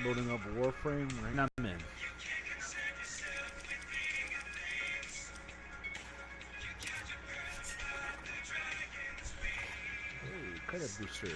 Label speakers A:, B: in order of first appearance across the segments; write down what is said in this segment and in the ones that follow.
A: Loading up Warframe. Right now I'm in. Hey, credit booster.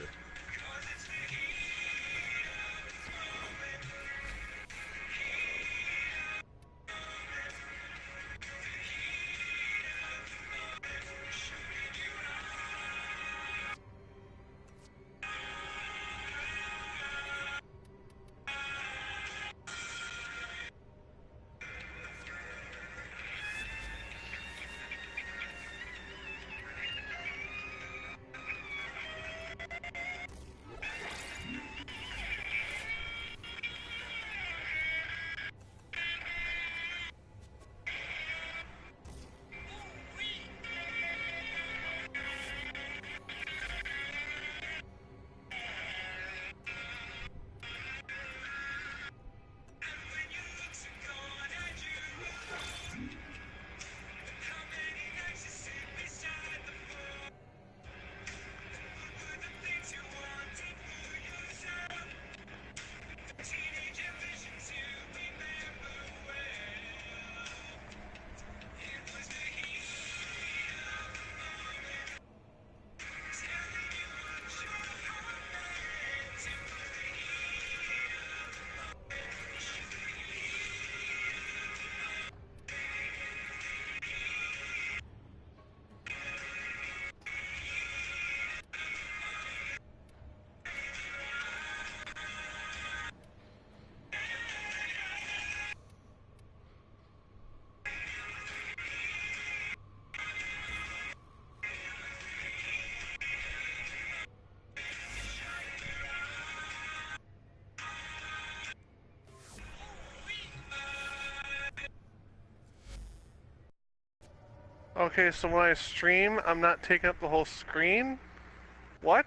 B: Okay, so when I stream, I'm not taking up the whole screen? What?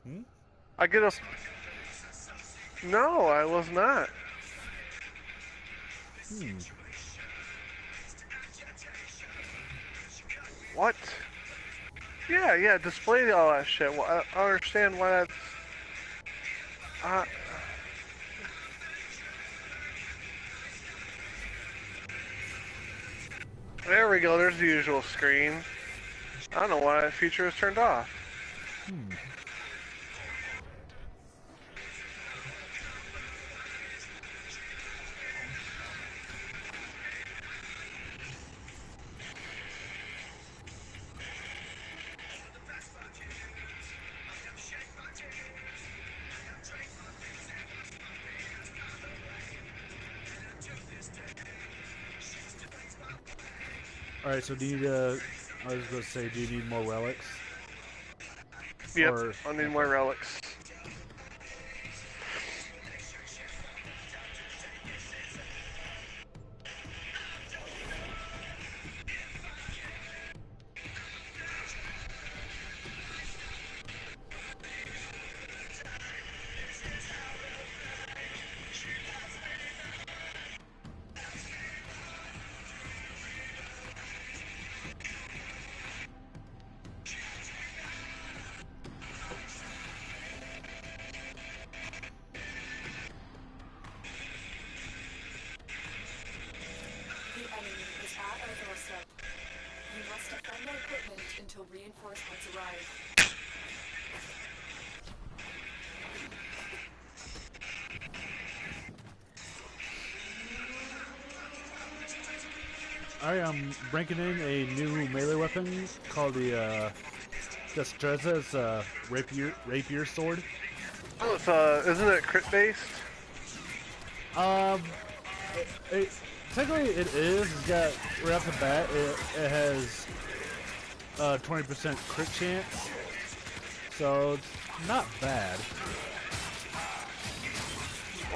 A: Hmm?
B: I get a... No, I was not. What? Yeah, display all that shit. Well, I don't understand why that's... There we go, there's the usual screen. I don't know why that feature is turned off.
A: Alright, so do you need I was going to say, do you need more relics?
B: Yep,
A: Or...
B: I need more relics.
C: Until reinforcements arrive.
A: I am breaking in a new melee weapon called the CHASIS rapier sword.
B: Oh, it's isn't it crit based?
A: Technically it is. It's got right off the bat. It has 20% crit chance, so it's not bad.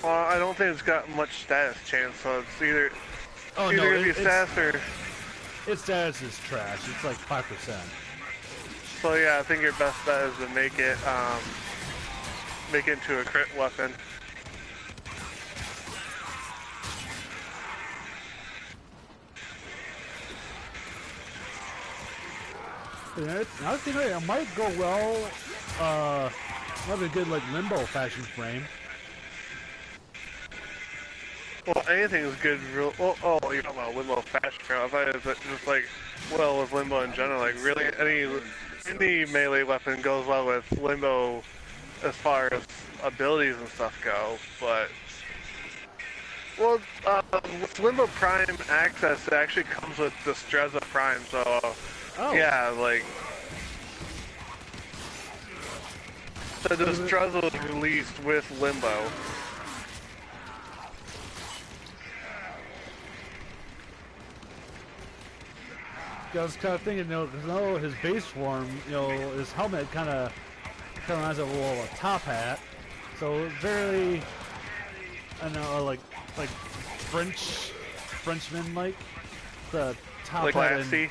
B: Well, I don't think it's got much status chance, so it's either gonna be status or...
A: Its status is trash. It's like 5%.
B: So yeah, I think your best bet is to make it into a crit weapon.
A: Yeah, I think it might go well That'd be a good like limbo fashion frame.
B: Well, anything is good. Real. Oh, you're talking about limbo fashion frame. I thought it was just like well with limbo in general. Like really, any melee weapon goes well with limbo as far as abilities and stuff go. But well, with Limbo Prime access, it actually comes with the Strezza Prime. So yeah, like. So the Strezza was released with Limbo.
A: I was kind of thinking, his base form, his helmet kind of reminds of a top hat. So very, I don't know, like Frenchman like the top
B: like
A: hat.
B: Lassie.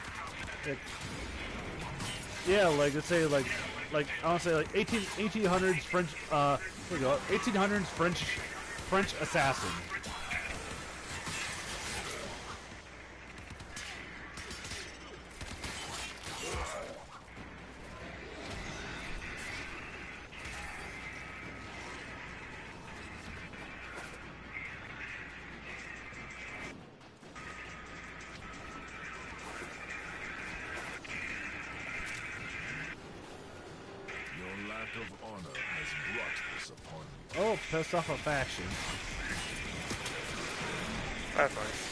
A: Yeah, like let's say like I want to say like 1800s French. Here we go, 1800s French assassin.
D: Of honor has brought this upon you.
A: Oh, pissed off a faction.
B: That's nice.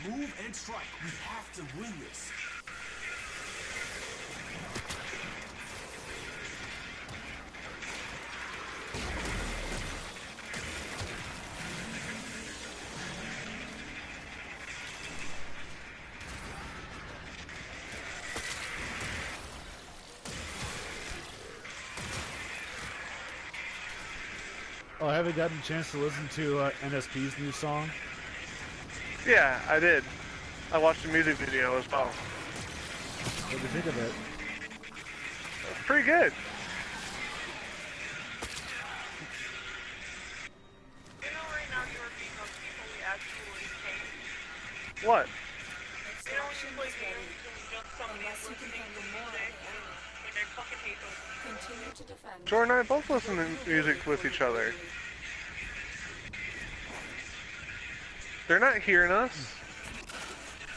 D: Move and strike. We have to win this.
A: Oh, I haven't gotten a chance to listen to NSP's new song.
B: Yeah, I did. I watched the music video as well.
A: What do you think of it?
B: It's pretty good.
E: You know, right now you're being those people we actually hate.
B: What?
E: You know, when you play games and just somebody listens to music and they fucking hate those people.
C: Continue to defend.
B: Jordan and I both listen to music with each other. They're not hearing us.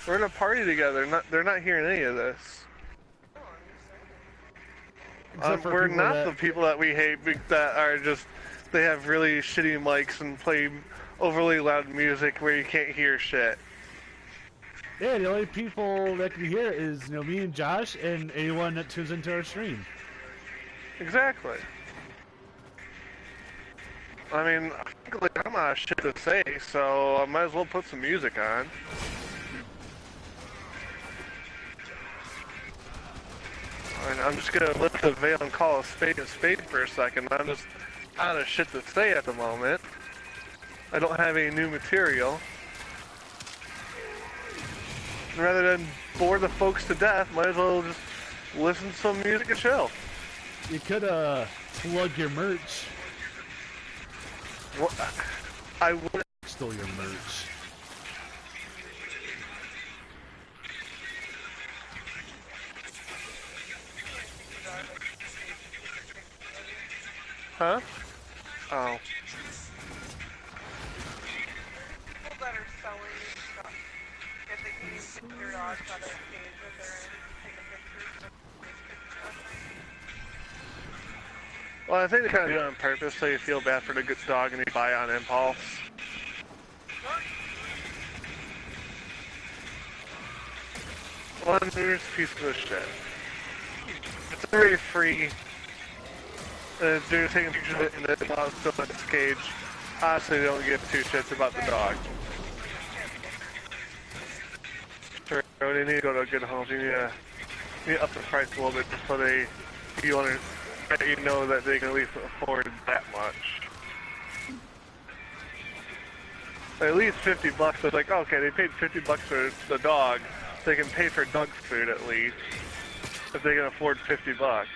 B: We're in a party together. They're not hearing any of this. We're not the people that we hate that are just, they have really shitty mics and play overly loud music where you can't hear shit.
A: Yeah, the only people that can hear is me and Josh and anyone that tunes into our stream.
B: Exactly. I mean, like, I'm out of shit to say, so I might as well put some music on. I mean, I'm just gonna lift the veil and call a spade for a second. I'm just out of shit to say at the moment. I don't have any new material. Rather than bore the folks to death, might as well just listen to some music and chill.
A: You could plug your merch.
B: What? I would.
A: Stole your merch.
B: Huh? Oh.
E: People that are selling stuff, if they can use your dogs on their page if they're taking pictures.
B: Well, I think they kind of do it on purpose so you feel bad for the good dog and you buy it on impulse. One there's a piece of shit. It's very free. They're taking pictures of it and the dog's still in its cage. Honestly, they don't give two shits about the dog. Sure, they need to go to a good home. You need to up the price a little bit just so you know that they can at least afford that much. At least $50. It's like, okay, they paid $50 for the dog. They can pay for dog food at least if they can afford $50.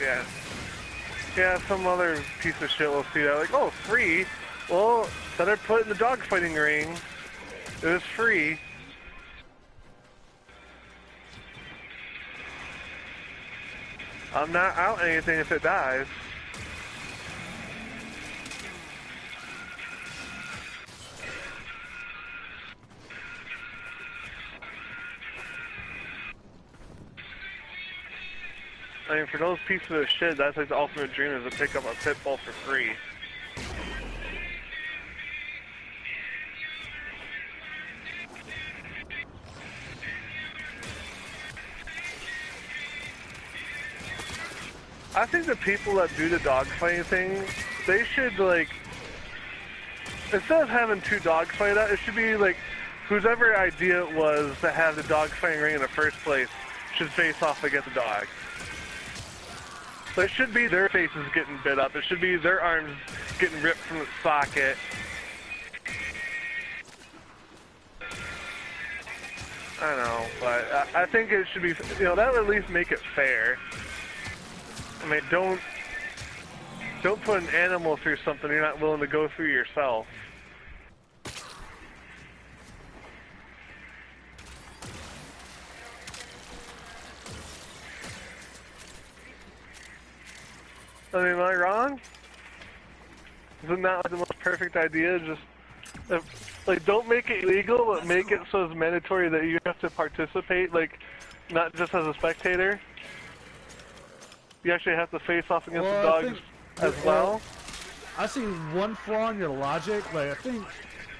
B: Yeah. Yeah, some other piece of shit will see that, like, oh, free? Well, better put it in the dog fighting ring. It was free. I'm not out anything if it dies. I mean, for those pieces of shit, that's like the ultimate dream is to pick up a pit bull for free. I think the people that do the dogfighting thing, they should, like, instead of having two dogfight out, it should be like, whoever idea it was to have the dogfighting ring in the first place should face off against the dog. So it should be their faces getting bit up. It should be their arms getting ripped from the socket. I don't know, but I think it should be, you know, that would at least make it fair. I mean, don't put an animal through something you're not willing to go through yourself. I mean, am I wrong? Isn't that like the most perfect idea? Just, like, don't make it illegal, but make it so it's mandatory that you have to participate, like, not just as a spectator. You actually have to face off against the dogs as well.
A: I see one flaw in your logic. Like, I think,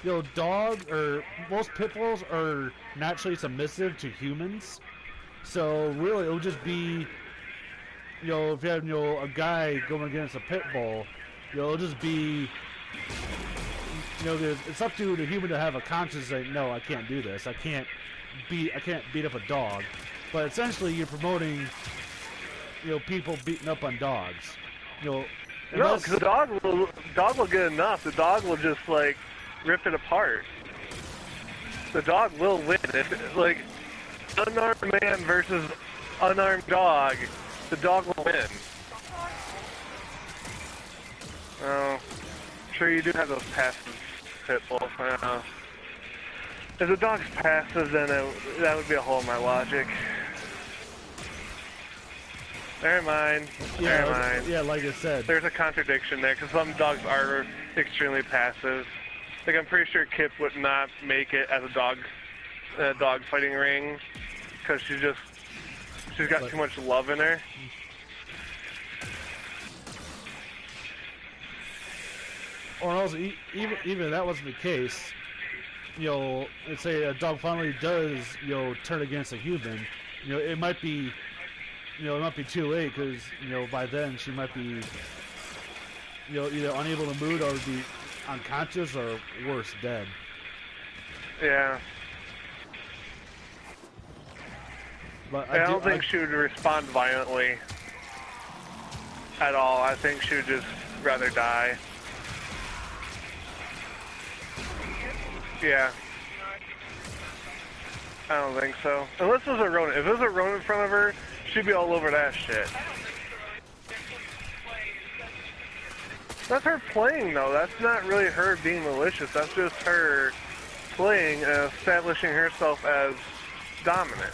A: you know, most pit bulls are naturally submissive to humans. So really, it would just be, you know, if you have, you know, a guy going against a pit bull, you know, it'll just be, you know, it's up to the human to have a conscience saying, no, I can't do this. I can't beat up a dog. But essentially, you're promoting, you know, people beating up on dogs. You know,
B: no, because the dog will get enough. The dog will just, like, rip it apart. The dog will win. If, like, unarmed man versus unarmed dog, the dog will win. Oh, sure you do have those passive pit bulls. I don't know. If the dog's passive, then that would be a hole in my logic. Never mind.
A: Yeah,
B: Never mind.
A: Yeah, like I said.
B: There's a contradiction there, because some dogs are extremely passive. Like, I'm pretty sure Kip would not make it as a dog fighting ring, because she's got too much love in her.
A: Or else, even if that wasn't the case, you know, let's say a dog finally does, you know, turn against a human, it might be, it might be too late because by then she might be, either unable to move or be unconscious or worse, dead.
B: Yeah.
A: But
B: I don't think she would respond violently at all. I think she would just rather die. Yeah. I don't think so. Unless it was a rodent. If it was a rodent in front of her, she'd be all over that shit. That's her playing, though. That's not really her being malicious. That's just her playing and establishing herself as dominant.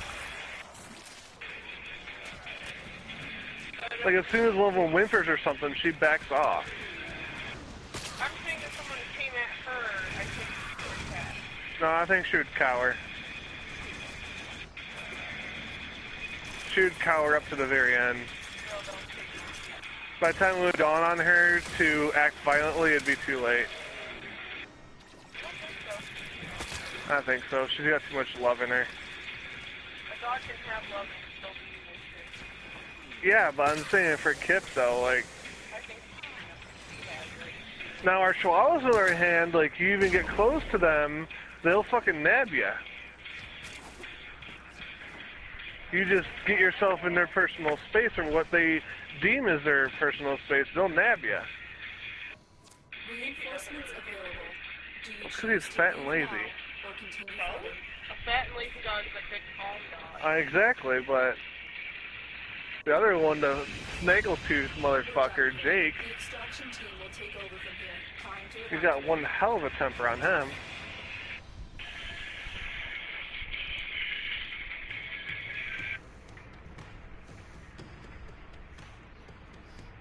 B: Like, as soon as one of them whimpers or something, she backs off.
E: I'm saying if someone came at her, I think she would attack.
B: No, I think she would cower. She would cower up to the very end. By the time it would dawn on her to act violently, it'd be too late. I think so. She's got too much love in her.
E: A dog can have love and still be evil shit.
B: Yeah, but I'm saying for Kip, though, like...
E: I think she has, right?
B: Now, our chihuahuas, on the other hand, like, you even get close to them, they'll fucking nab you. You just get yourself in their personal space, or what they deem as their personal space, they'll nab you.
C: Reinforcements available. Do you
B: It's because he's fat and lazy.
C: or continue forward?
E: A fat and lazy dog is a good calm dog.
B: Exactly, but... The other one, the snaggletooth motherfucker, Jake,
C: The extraction team will take over from here. Time to
B: he's got one hell of a temper on him.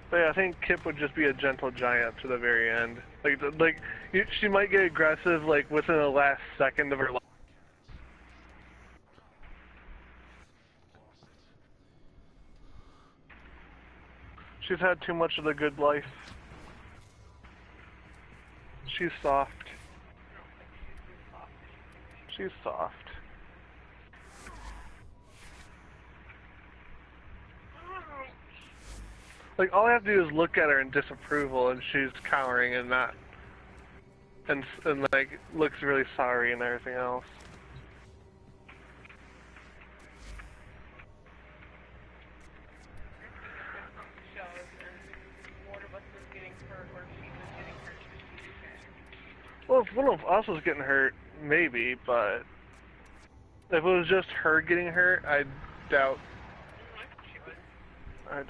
B: But yeah, I think Kip would just be a gentle giant to the very end. She might get aggressive, like, within the last second of her life. She's had too much of the good life. She's soft. She's soft. Like, all I have to do is look at her in disapproval, and she's cowering and not, and like, looks really sorry and everything else. Well, if one of us was getting hurt, maybe, but if it was just her getting hurt, I doubt it.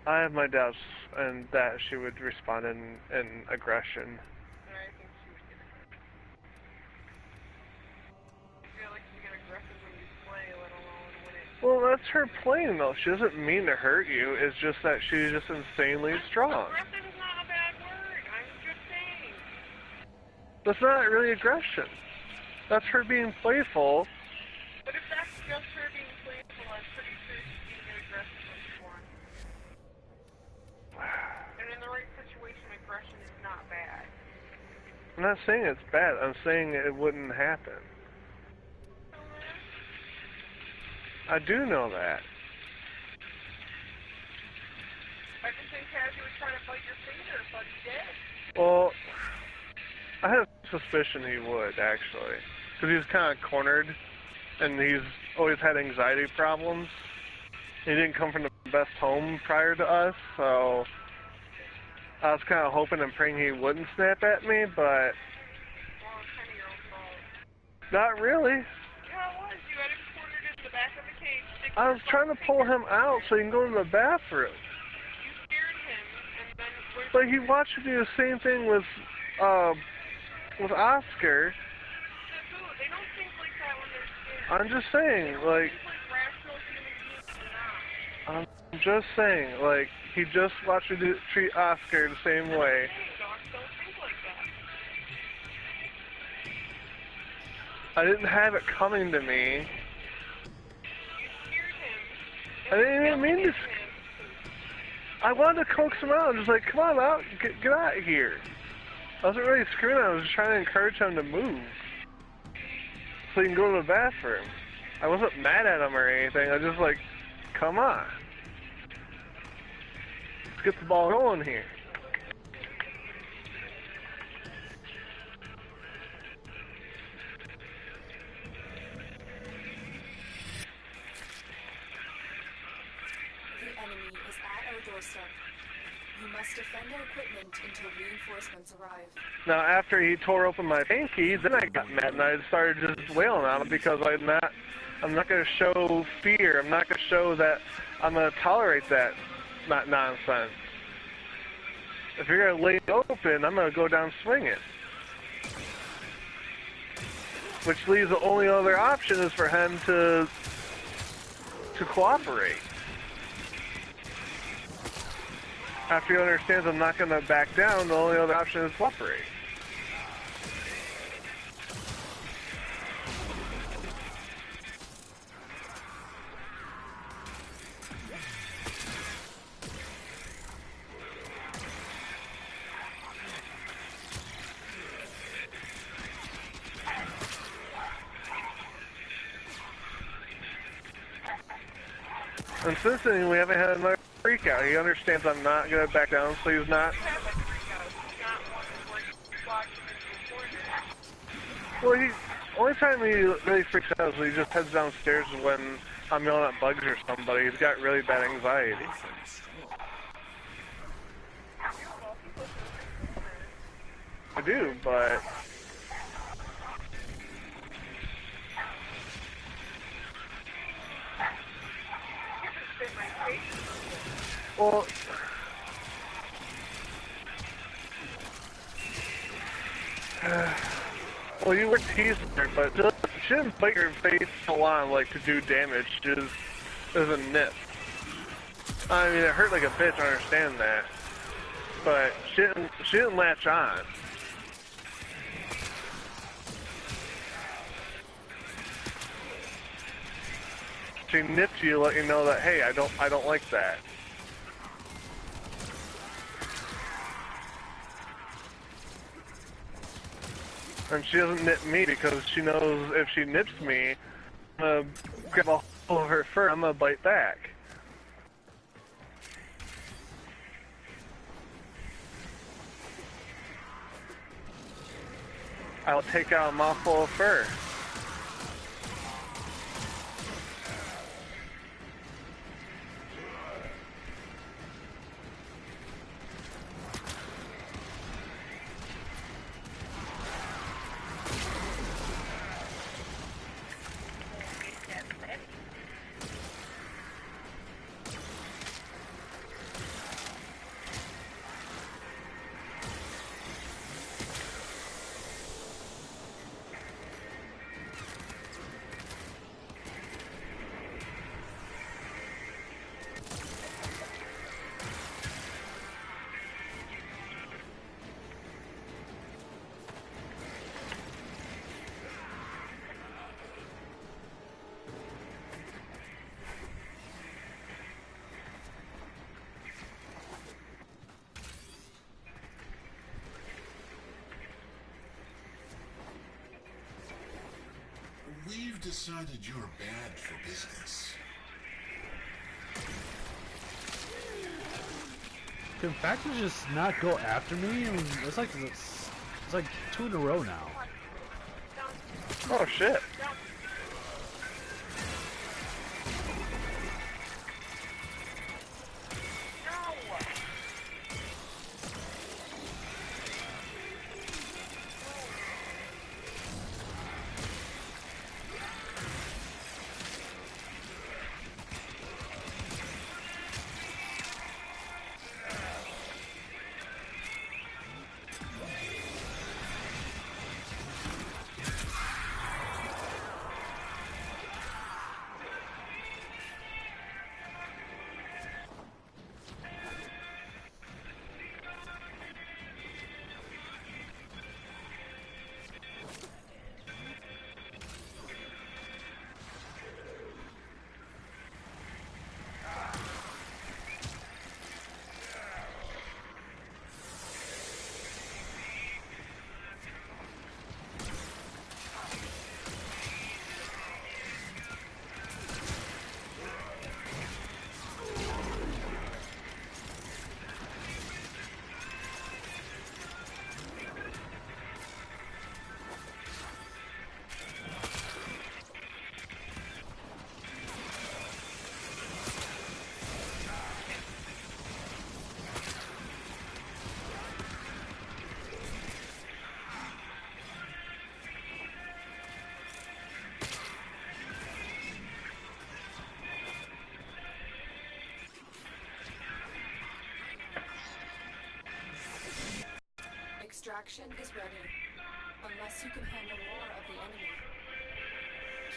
B: I have my doubts and that she would respond in aggression.
E: I think she would get hurt. I feel like you get aggressive when you play, let alone when it...
B: Well, that's her playing, though. She doesn't mean to hurt you. It's just that she's just insanely strong.
E: Aggressive is not a bad word. I'm just saying.
B: That's not really aggression. That's her being playful.
E: But if that's just her being playful, I'm pretty sure she can get aggressive when she wants. And in the right situation, aggression is not bad.
B: I'm not saying it's bad. I'm saying it wouldn't happen. I do know that.
E: I just think Cassie was trying to bite your finger, but he did.
B: Well, I have a suspicion he would, actually. Because he's kind of cornered, and he's always had anxiety problems. He didn't come from the best home prior to us, so I was kind of hoping and praying he wouldn't snap at me, but
E: Well, it's kind of your own fault.
B: not really.
E: Yeah, it was. You had him cornered in the back of the cage.
B: I was trying to pull him out so he can go to the bathroom.
E: You scared him, and then...
B: But he watched me do the same thing with Oscar.
E: They don't think like that when they're scared.
B: I'm just saying, like,
E: It's like rational human beings do not.
B: I'm just saying, like, he just watched me treat Oscar the same way.
E: Hey, dogs don't think like that.
B: I didn't have it coming to me.
E: You scared him.
B: I didn't even mean to. I wanted to coax him out. I was just like, come on out, get out of here. I wasn't really screwing him, I was just trying to encourage him to move. So he can go to the bathroom. I wasn't mad at him or anything, I was just like, come on. Let's get the ball rolling here.
C: The enemy is at our doorstep. You must defend our equipment until reinforcements arrive.
B: Now, after he tore open my pinky, then I got mad and I started just wailing on him because I'm not going to show fear. I'm not going to show that I'm going to tolerate that nonsense. If you're going to lay it open, I'm going to go down swinging. Which leaves the only other option is for him to cooperate. After he understands I'm not going to back down, the only other option is cooperate. And since then, we haven't had another freak out. He understands I'm not going to back down, so he's not. Well, only time he really freaks out is when he just heads downstairs when I'm yelling at bugs or somebody. He's got really bad anxiety. I do, but well, well, you were teased there, but just shouldn't bite your face so long, like, to do damage. Just as a nip. I mean, it hurt like a bitch. I understand that, but she didn't latch on. She nipped you, let you know that, hey, I don't like that. And she doesn't nip me because she knows if she nips me, I'm gonna grab a hold of her fur, I'm gonna bite back. I'll take out a mouthful of fur.
D: We've decided you're bad for business.
A: Can factors just not go after me? I mean, it's like 2 in a row now.
B: Oh shit.
C: Extraction is ready. Unless you can handle more of the enemy.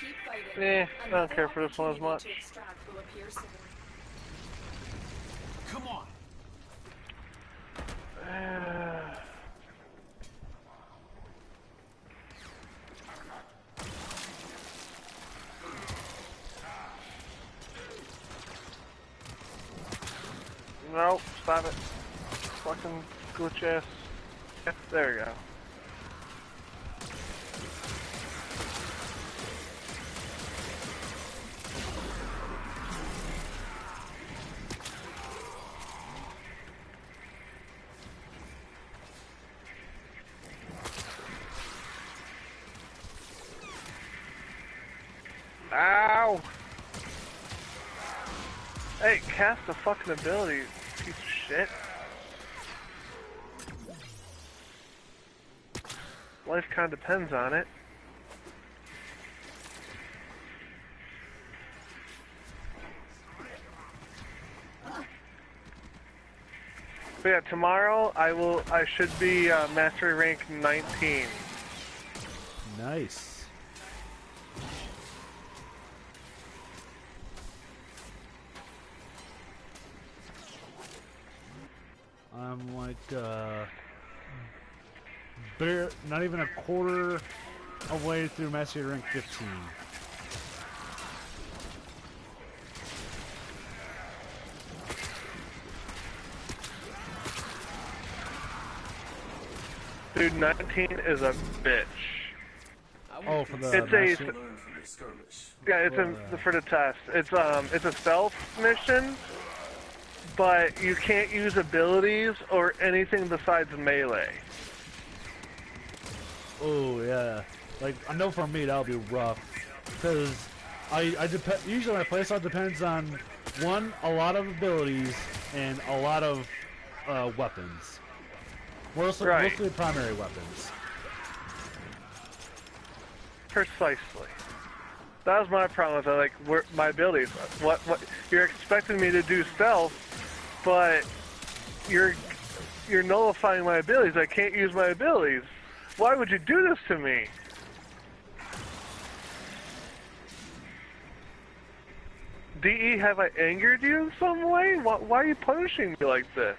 C: Keep fighting.
B: I don't care for this one as much.
C: To extract will appear soon.
D: Come on.
B: Nope, stop it. Fucking glitch ass. Yeah, there we go. Ow! Hey, cast a fucking ability, piece of shit. Life kinda depends on it. But yeah, tomorrow I should be mastery rank 19.
A: Nice. I'm like, not even a quarter away through mastery rank 15.
B: Dude, 19 is a bitch.
A: Oh, for the
B: It's
A: mastery?
B: Yeah, it's for the test. It's a stealth mission, but you can't use abilities or anything besides melee.
A: Oh yeah, like I know for me that'll be rough, because usually my playstyle depends on one, a lot of abilities and a lot of weapons. Mostly primary weapons.
B: Precisely. That was my problem with it, like my abilities. What you're expecting me to do stealth, but you're nullifying my abilities. I can't use my abilities. Why would you do this to me? DE, have I angered you in some way? Why are you punishing me like this?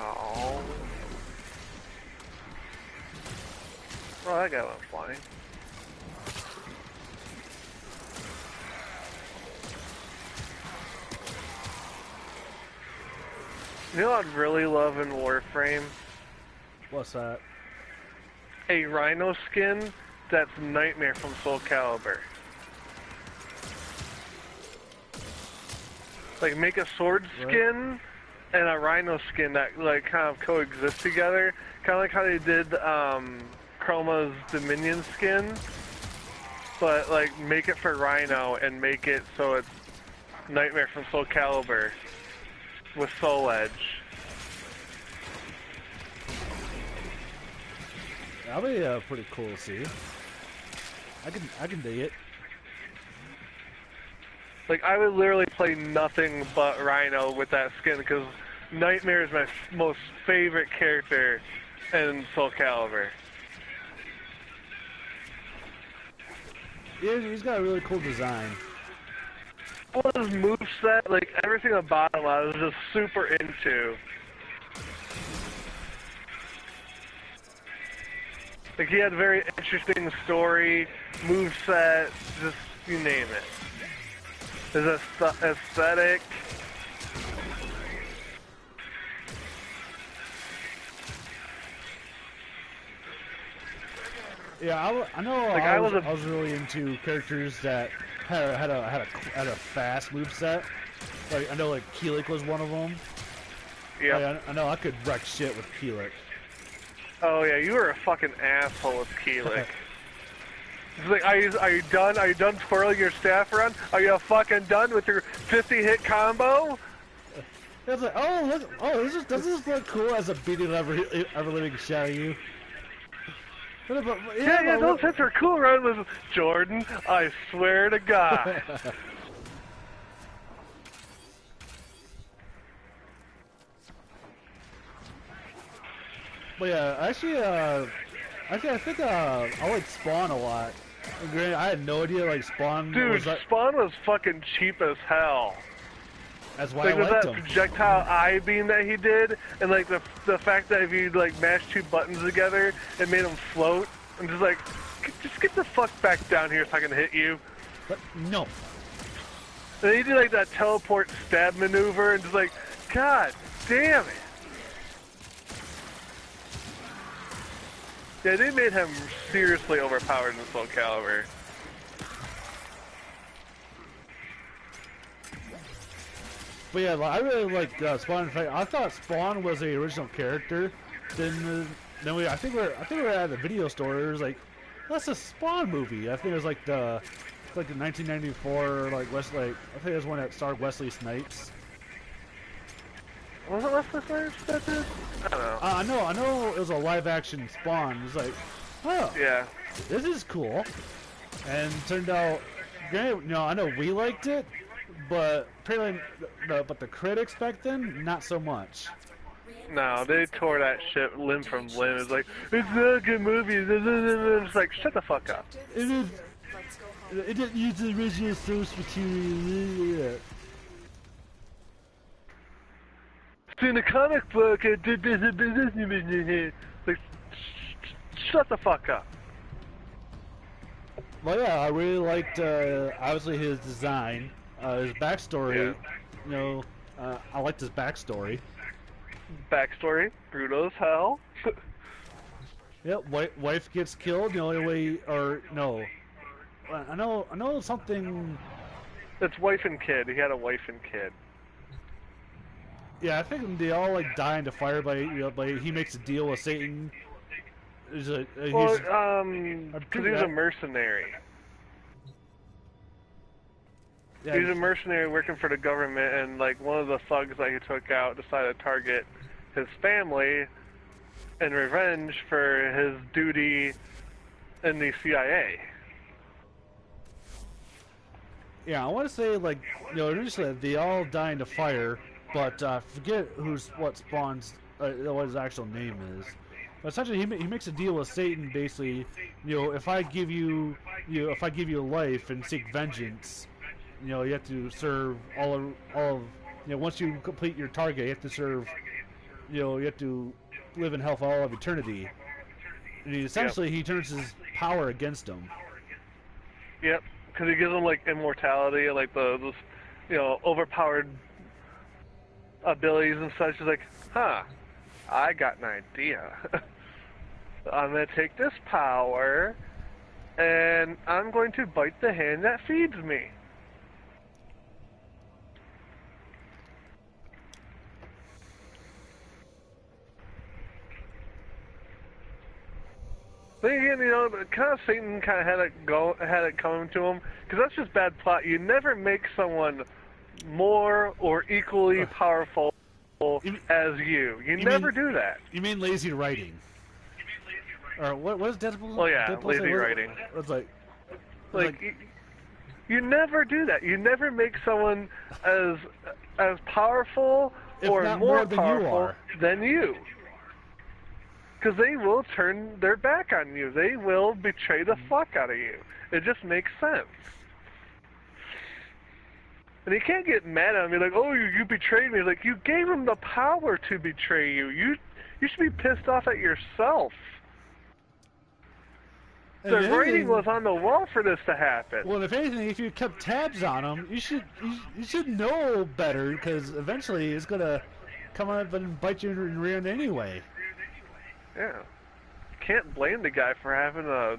B: Oh. Oh, that guy went flying. You know what I'd really love in Warframe?
A: What's that?
B: A rhino skin that's Nightmare from Soul Calibur. Like, make a sword skin and a rhino skin that, like, kind of coexist together. Kind of like how they did Chroma's Dominion skin. But, like, make it for Rhino and make it so it's Nightmare from Soul Calibur with Soul Edge.
A: That'll be pretty cool to see. I can dig it.
B: Like, I would literally play nothing but Rhino with that skin because Nightmare is my most favorite character in Soul Calibur.
A: Yeah, he's got a really cool design.
B: All his moveset, like everything about him, I was just super into. Like, he had a very interesting story, moveset, just you name it. His aesthetic.
A: Yeah, I know.
B: Like,
A: I was really into characters that had a fast moveset. Like I know, like Keelik was one of them.
B: Yeah.
A: Like, I know I could wreck shit with Keelik.
B: Oh yeah, you were a fucking asshole with Keelik. It's like, are you done? Are you done twirling your staff around? Are you fucking done with your 50-hit combo?
A: It's like, oh look, oh does this look cool as a beating ever living shadow you? But,
B: Yeah, those hits are cool, right? With Jordan, I swear to God.
A: But yeah, actually, I think I like Spawn a lot. Granted, I had no idea like Spawn
B: Dude,
A: was like,
B: Spawn was fucking cheap as hell.
A: that's why
B: Like
A: I
B: with
A: liked
B: that
A: him.
B: projectile eye beam that he did, and like the fact that if you like mash two buttons together, it made him float. I'm just like, just get the fuck back down here so I can hit you.
A: But no.
B: And then he did like that teleport stab maneuver, and just like, God damn it. Yeah, they made him seriously overpowered in Soul Calibur.
A: But yeah, I really like Spawn. In fact, I thought Spawn was the original character. Then I think we were at the video store. It was like, that's a Spawn movie. I think it was like the 1994 like Wesley. I think it was one that starred Wesley Snipes.
B: Was it Wesley Snipes that did? I don't know.
A: I know it was a live action Spawn. It was like, oh,
B: Yeah.
A: this is cool. And turned out, I know we liked it, but apparently, but the critics back then, not so much.
B: No, they tore that shit limb from limb. It's like, it's not a good movie. It's like, shut the fuck up.
A: It didn't use the original source material.
B: See, in the comic book, it did this. Like, shut the fuck up.
A: Well, yeah, I really liked obviously his design, his backstory.
B: Yeah.
A: I liked his backstory.
B: Backstory, brutal as hell.
A: Yep, wife gets killed. The only way, or no, I know something.
B: It's wife and kid. He had a wife and kid.
A: Yeah, I think they all like die in the fire by he makes a deal with Satan. Because he was a
B: mercenary.
A: Yeah,
B: He was a mercenary working for the government, and like one of the thugs that he took out decided to target his family in revenge for his duty in the CIA.
A: Yeah, I want to say like initially they all die in the fire, but forget what Spawn's what his actual name is. But essentially, he makes a deal with Satan. Basically, if I give you life and seek vengeance, you have to serve all of once you complete your target, you have to serve. You have to live in hell for all of eternity. And essentially, he turns his power against him.
B: Yep, because he gives him like immortality, like those overpowered abilities and such. He's like, huh. I got an idea. I'm going to take this power, and I'm going to bite the hand that feeds me. Then again, kind of Satan kind of had it coming to him, because that's just bad plot. You never make someone more or equally powerful as you. You never do that.
A: You mean lazy writing? Or what is Deadpool?
B: Oh yeah,
A: Deadpool
B: lazy
A: say?
B: writing.
A: It's like
B: you never do that. You never make someone as powerful or more powerful than you. Because they will turn their back on you. They will betray the fuck out of you. It just makes sense. And you can't get mad at him. You're like, oh, you betrayed me. Like, you gave him the power to betray you. You should be pissed off at yourself. The writing was on the wall for this to happen.
A: Well, if anything, if you kept tabs on him, you should know better, because eventually it's gonna come up and bite you in the rear end anyway.
B: Yeah. Can't blame the guy for having a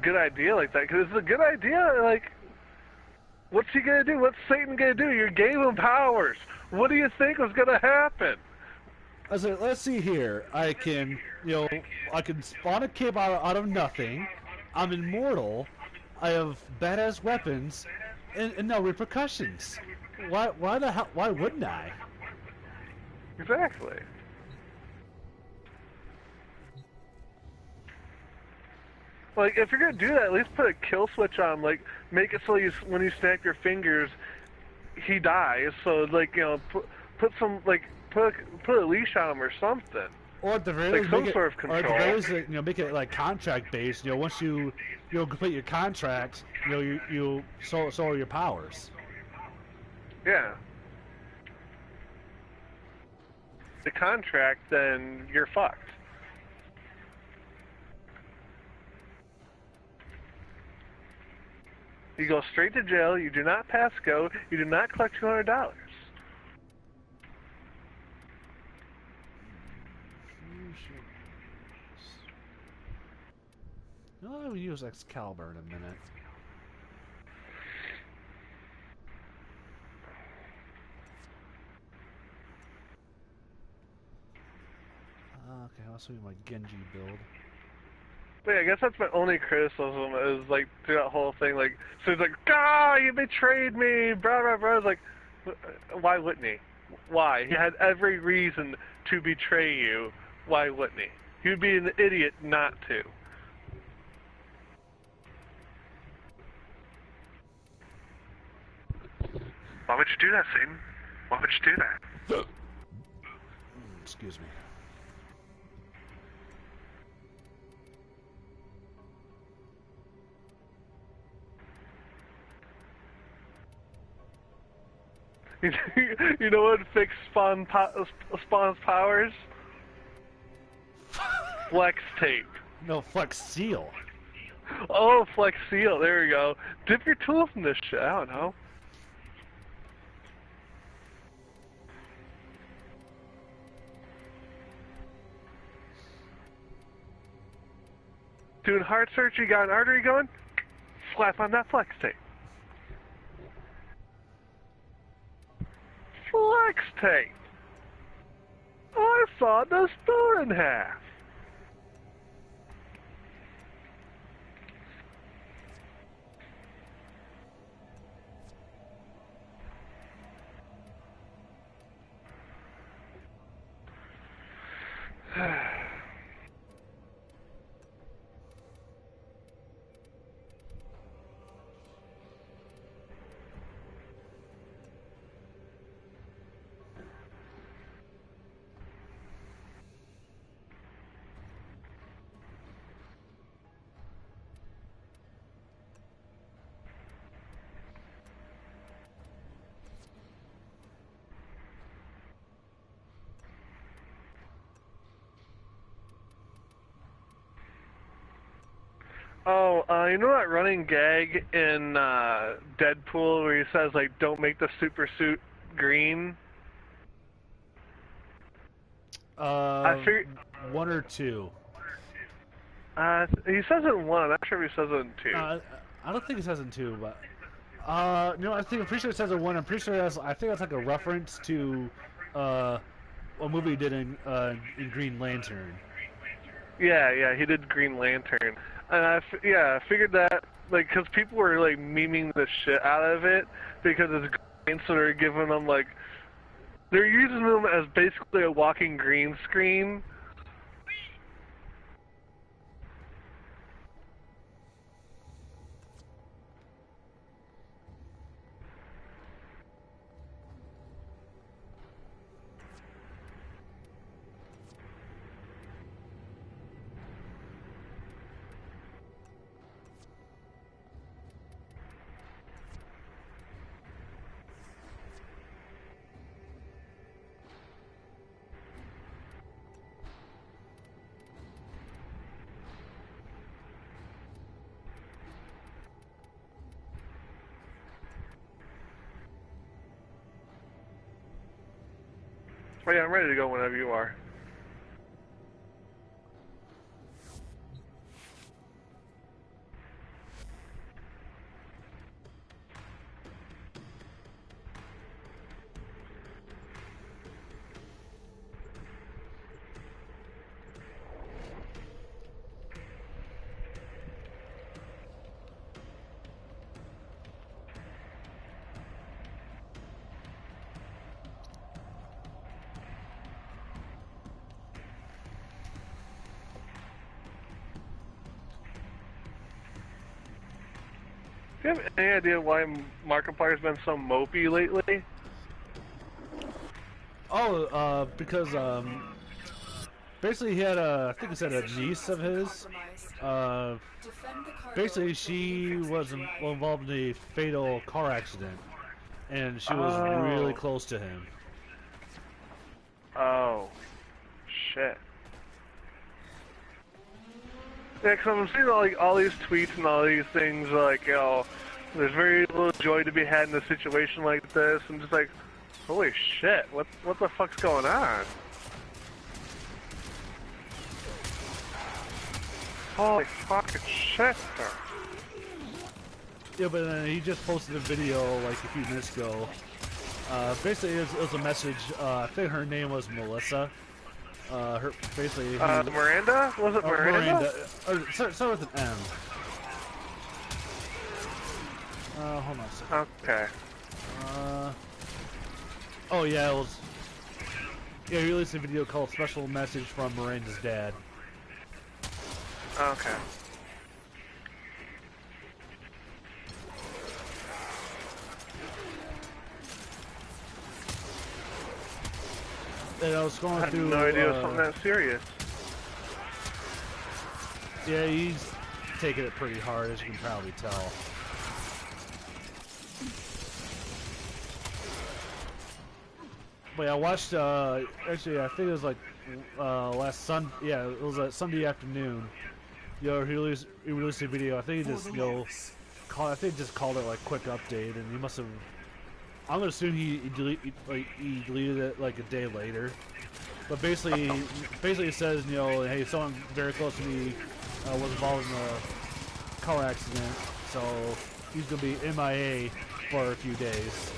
B: good idea like that, because it's a good idea. Like, what's he gonna do? What's Satan gonna do? You gave him powers. What do you think was gonna happen?
A: I was like, let's see here. I can spawn a kid out of nothing. I'm immortal. I have badass weapons, and no repercussions. Why the hell? Why wouldn't I?
B: Exactly. Like, if you're gonna do that, at least put a kill switch on. Like, make it so when you snap your fingers, he dies. So, like, you know, put some, like, put a leash on him or something.
A: Or at the very
B: Like
A: least,
B: some
A: make it,
B: sort of
A: or at the
B: control.
A: very least, you know, make it like contract based. You know, once you complete your contract, you know, you solo your powers.
B: Yeah. The contract, then you're fucked. You go straight to jail. You do not pass go. You do not collect $200.
A: I'll use Excalibur in a minute. Okay, I'll show you my Genji build.
B: But yeah, I guess that's my only criticism is, like, through that whole thing, like, so he's like, "Ah, you betrayed me, blah, blah, blah." It's like, why wouldn't he? Why? He had every reason to betray you. Why wouldn't he? He would be an idiot not to. Why would you do that, Satan? Why would you do that?
A: Excuse me.
B: You know what fixed Spawn's powers? Flex tape.
A: No, Flex Seal.
B: Oh, Flex Seal. There we go. Dip your tools in this shit. I don't know. Doing heart surgery, got an artery going? Slap on that Flex tape. Flex tape. I sawed the store in half. Oh, you know that running gag in Deadpool where he says, like, don't make the super suit green? I figured...
A: One or two.
B: He says it in one. I'm not sure if he says it in two.
A: I don't think it says in two, but no, I'm pretty sure it says in one. I'm pretty sure I think that's like a reference to a movie he did in Green Lantern.
B: Yeah, he did Green Lantern. And I figured that, like, because people were, like, memeing the shit out of it because it's green, so they're giving them, like, they're using them as basically a walking green screen. Oh yeah, I'm ready to go whenever you are. Do you have any idea why Markiplier's been so mopey lately?
A: Oh, because basically he had I think he said a niece of his.
C: Defend the cargo
A: Basically
C: until
A: she was involved in a fatal car accident, and she was really
B: Oh.
A: close to him.
B: Oh. Shit. Yeah, because I'm seeing all these tweets and all these things like, you know, there's very little joy to be had in a situation like this. I'm just like, holy shit, what the fuck's going on? Holy fucking shit.
A: Yeah, but then he just posted a video like a few minutes ago. Basically, it was a message. I think her name was Melissa. Her basically.
B: Miranda? Was it Miranda?
A: Or start with an M. Hold on a second.
B: Okay.
A: Oh yeah, it was. Yeah, he released a video called "Special Message from Miranda's Dad."
B: Okay.
A: And I was
B: I
A: going
B: had
A: through.
B: no idea it was something that serious.
A: Yeah, he's taking it pretty hard, as you can probably tell. But yeah, I watched. Actually, I think it was like last Sunday. Yeah, it was Sunday afternoon. He released a video. I think he just I think he just called it like quick update, and he must have. I'm gonna assume he deleted it like a day later. But basically it says, hey, someone very close to me was involved in a car accident, so he's gonna be MIA for a few days.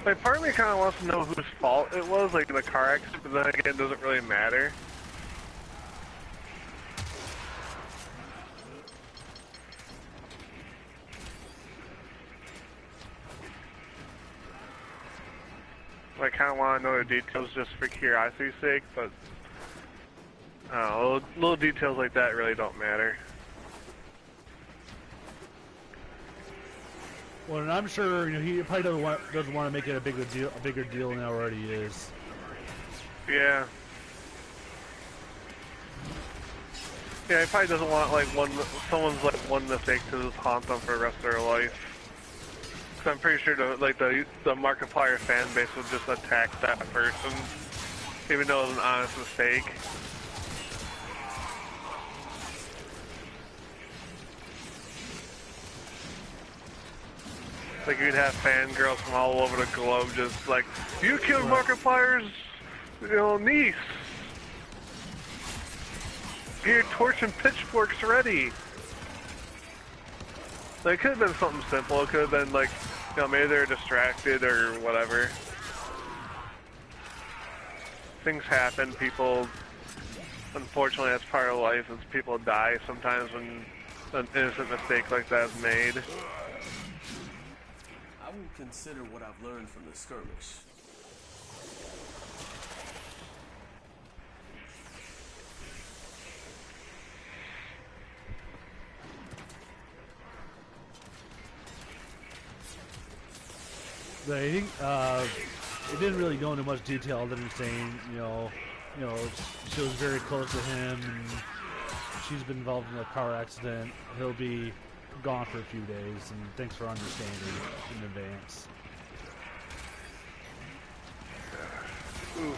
B: Like, part of me kind of wants to know whose fault it was, like the car accident, but then again, it doesn't really matter. I kind of want to know the details just for curiosity's sake, but little details like that really don't matter.
A: Well, and I'm sure he probably doesn't want to make it a bigger deal than it already is.
B: Yeah. Yeah, he probably doesn't want someone's one mistake to just haunt them for the rest of their life. Cause I'm pretty sure the Markiplier fan base would just attack that person, even though it was an honest mistake. Like, you'd have fangirls from all over the globe just like, you killed Markiplier's, niece! Get your torch and pitchforks ready! Like, it could have been something simple. It could have been like, maybe they're distracted or whatever. Things happen. People, unfortunately, that's part of life. Is people die sometimes when an innocent mistake like that is made.
F: I will consider what I've learned from the skirmish.
A: I think it didn't really go into much detail other than saying, she was very close to him, and she's been involved in a car accident. He'll be gone for a few days, and thanks for understanding in advance.
B: Ooh.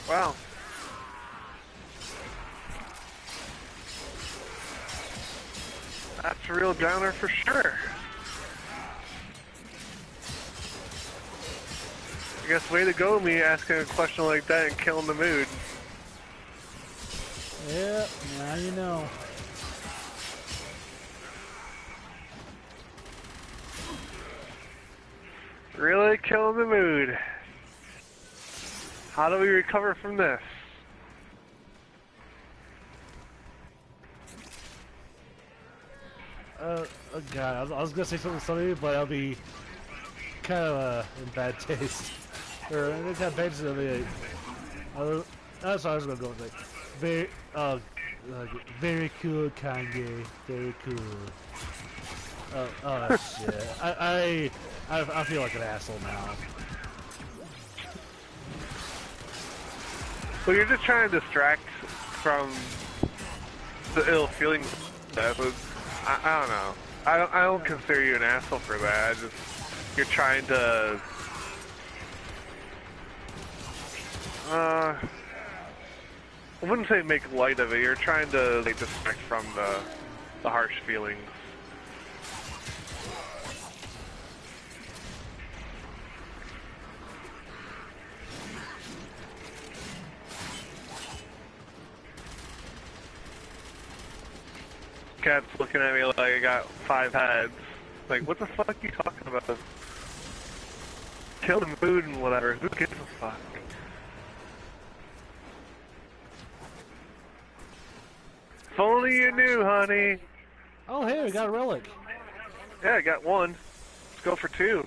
B: Wow. That's a real downer for sure. I guess way to go, me asking a question like that and killing the mood.
A: Yep, now you know.
B: Really killing the mood. How do we recover from this?
A: Oh god, I was gonna say something funny, but I'll be kind of in bad taste. Or it's kind of bad taste. That's what I was gonna go with. Like, very cool, Kanye. Very cool. Oh shit. I feel like an asshole now.
B: Well, you're just trying to distract from the ill feelings. I don't know. I don't consider you an asshole for that. You're trying to. I wouldn't say make light of it. You're trying to like distract from the harsh feelings. Cat's looking at me like I got 5 heads. Like, what the fuck are you talking about? Kill the mood and whatever. Who gives a fuck? If only you knew, honey.
A: Oh hey, we got a relic.
B: Yeah, I got 1. Let's go for 2.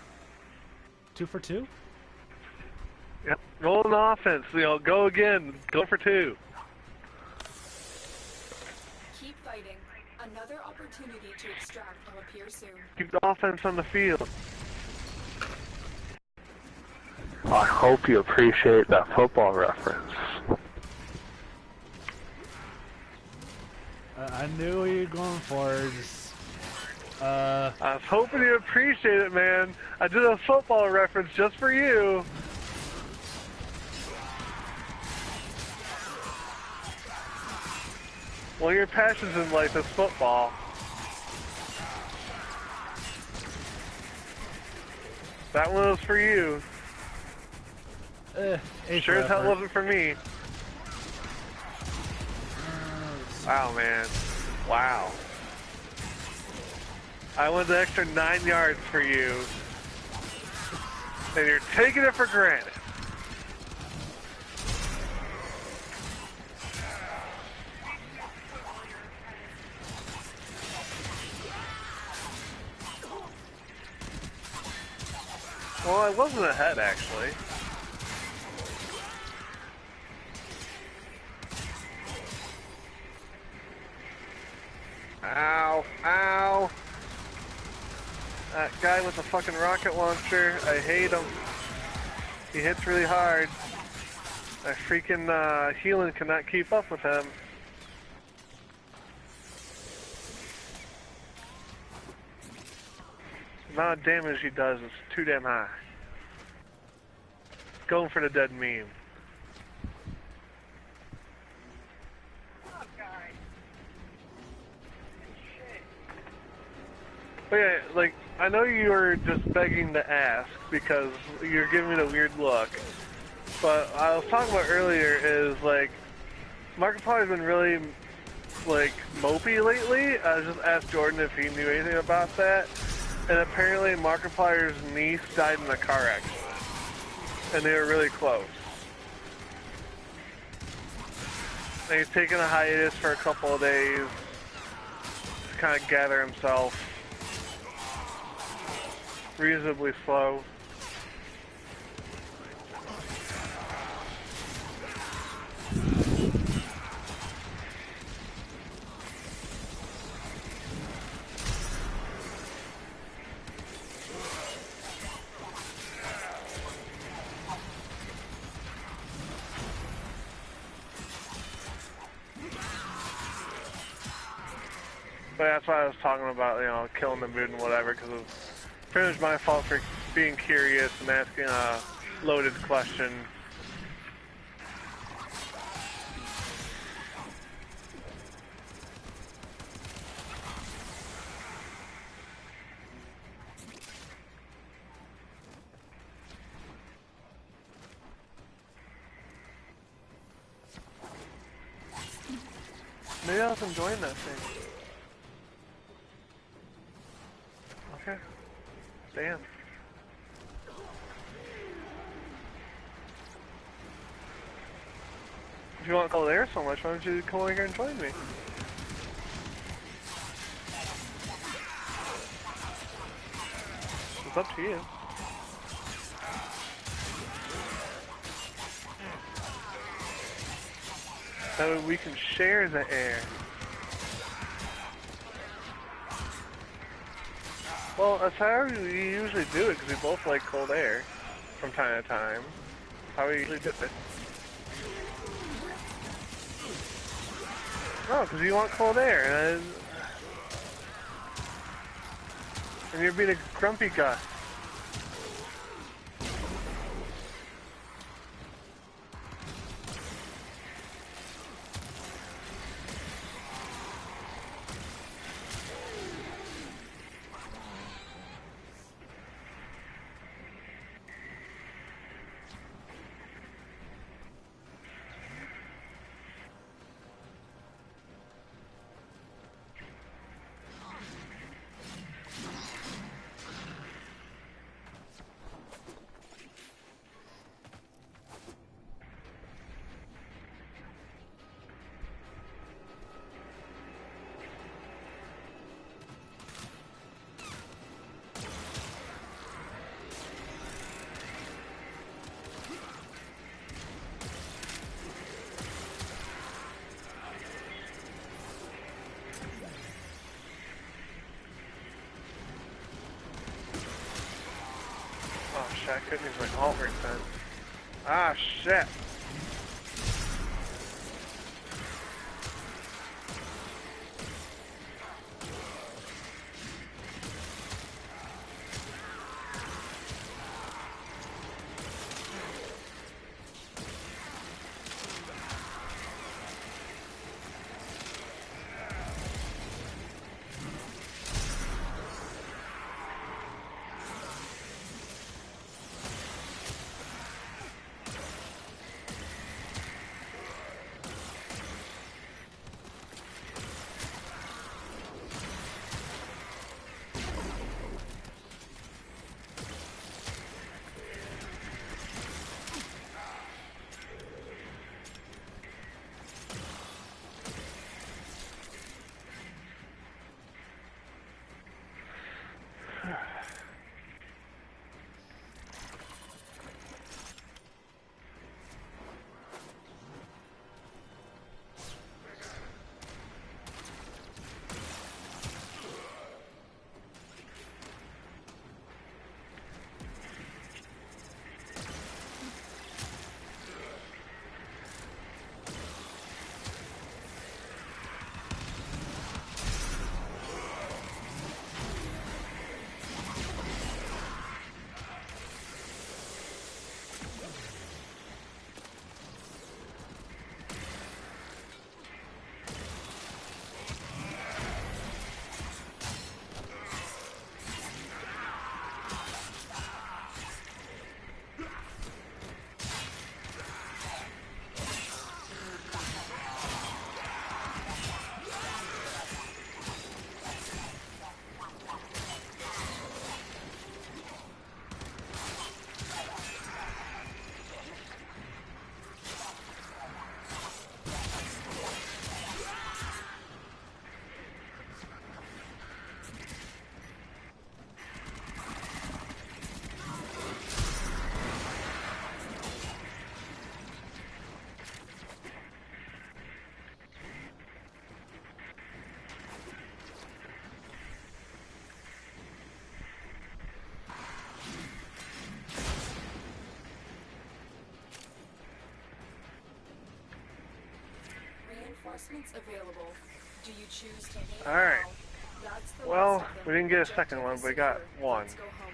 A: 2 for 2?
B: Yep. Roll an offense. Go again. Go for 2.
C: Keep fighting. Another opportunity to extract will appear soon.
B: Keep the offense on the field. I hope you appreciate that football reference.
A: I knew what you were going for. Just,
B: I was hoping you appreciate it, man. I did a football reference just for you. Well, your passions in life is football. That one was for you. Sure as hell wasn't for me. Wow, man. Wow. I went the extra 9 yards for you. And you're taking it for granted. Well, I wasn't ahead, actually. Ow, ow. That guy with the fucking rocket launcher, I hate him. He hits really hard. My freaking healing cannot keep up with him. The amount of damage he does is too damn high. Going for the dead meme. But yeah, like, I know you were just begging to ask because you're giving me the weird look. But I was talking about earlier is, like, Markiplier's been really, like, mopey lately. I just asked Jordan if he knew anything about that. And apparently Markiplier's niece died in a car accident. And they were really close. And he's taking a hiatus for a couple of days to kind of gather himself. Reasonably slow. But that's why I was talking about, you know, killing the mood and whatever, because it's pretty much my fault for being curious and asking a loaded question. Maybe I was enjoying that thing. Okay. Damn. If you want cold air so much, why don't you come over here and join me? It's up to you. That way we can share the air. Well, that's how we usually do it, because we both like cold air from time to time. That's how we usually do it. No, because you want cold air, and you're being a grumpy guy. Oh shit, I couldn't use my alt right then. Ah shit.
C: Reinforcements available. Do you choose to leave
B: Alright.
C: now? That's the
B: Well,
C: last of them.
B: we didn't get a
C: Objective
B: second one,
C: is
B: but we got
C: secure.
B: one.
C: Let's go home.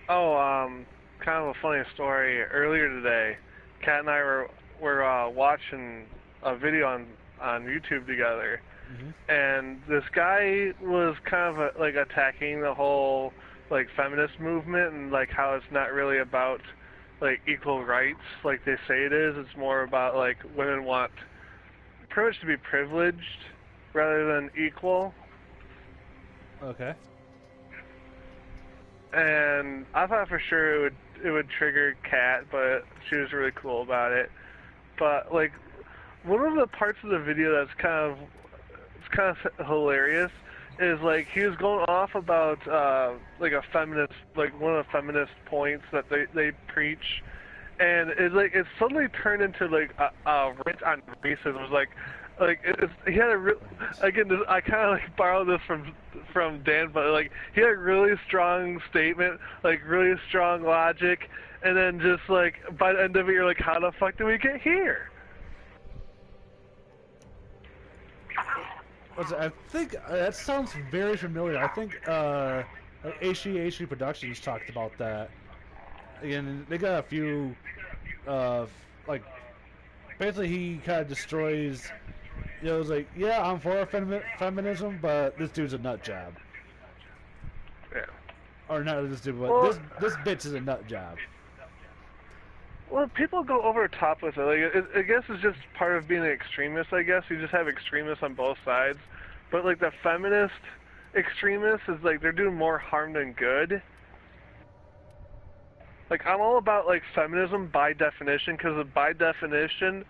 B: Kind of a funny story. Earlier today, Kat and I were watching a video on YouTube together, and this guy was kind of like attacking the whole like feminist movement and like how it's not really about like equal rights like they say it is. It's more about like women want pretty much to be privileged rather than equal.
A: Okay.
B: And I thought for sure it would trigger Kat, but she was really cool about it. But like one of the parts of the video that's kind of hilarious is like he was going off about like a feminist, like one of the feminist points that they preach, and it suddenly turned into like a rant on racism. It was he had I kind of like borrowed this from Dan, but like he had a really strong statement, like really strong logic, and then just like by the end of it, you're like, how the fuck did we get here?
A: I think that sounds very familiar. I think HE Productions talked about that, and they got a few like basically he kind of destroys. You know, it was like, yeah, I'm for feminism, but this dude's a nut job.
B: Yeah.
A: Or not this dude, but
B: Well,
A: this bitch is a nut job.
B: Well, people go over the top with it. Like, I guess it's just part of being an extremist, I guess. You just have extremists on both sides. But, like, the feminist extremists is, like, they're doing more harm than good. Like, I'm all about, like, feminism by definition, because by definition,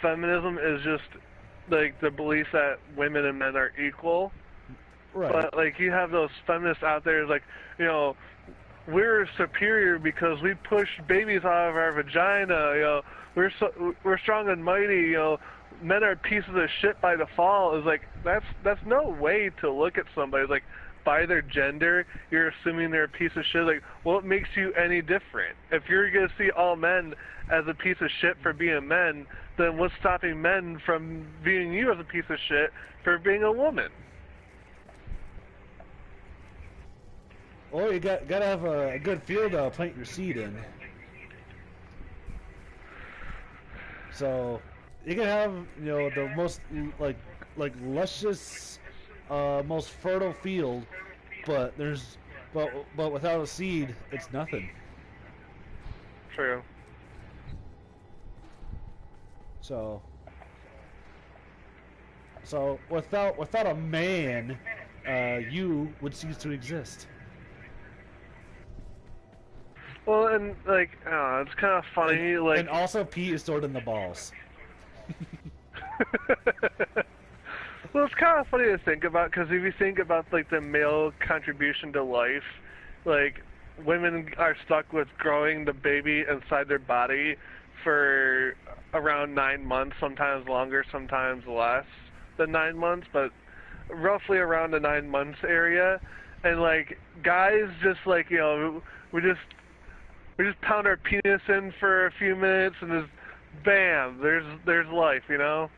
B: feminism is just, like, the belief that women and men are equal.
A: Right.
B: But, like, you have those feminists out there, like, you know, we're superior because we push babies out of our vagina. You know, we're strong and mighty. You know, men are pieces of shit by default. Is like that's no way to look at somebody. It's like by their gender, you're assuming they're a piece of shit. Like, what makes you any different? If you're gonna see all men as a piece of shit for being men, then what's stopping men from viewing you as a piece of shit for being a woman?
A: Well, you gotta have a good field to plant your seed in. So you can have, you know, the most like luscious, most fertile field, but but without a seed, it's nothing.
B: True.
A: So without a man, you would cease to exist.
B: Well, and like, it's kind of funny. Like,
A: and also, pee is stored in the balls.
B: well, it's kind of funny to think about because if you think about like the male contribution to life, like women are stuck with growing the baby inside their body for around 9 months, sometimes longer, sometimes less than 9 months, but roughly around the 9 months area. And like guys, just like, you know, we just pound our penis in for a few minutes and just bam, there's life, you know?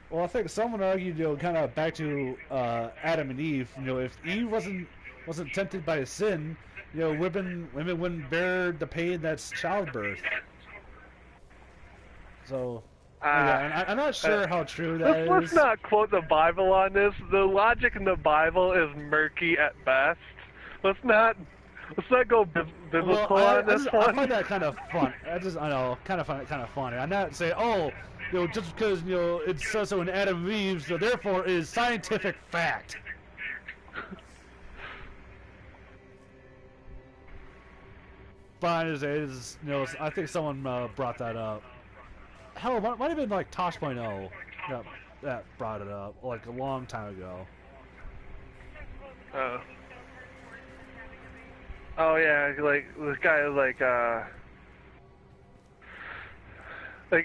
A: Well, I think someone argued, you know, kind of back to Adam and Eve. You know, if Eve wasn't tempted by a sin, you know, women wouldn't bear the pain that's childbirth. So. Yeah, I'm not sure how true that is.
B: Let's not quote the Bible on this. The logic in the Bible is murky at best. Let's not go biblical on this one.
A: I find that kind of fun. I know, kind of funny. I'm not saying, oh, you know, just because, you know, it says so in Adam and Eve, so therefore it is scientific fact. Fine as it is, you know, I think someone brought that up. Hell, it might have been like Tosh.0 that brought it up, like a long time ago.
B: Oh yeah, like this guy is like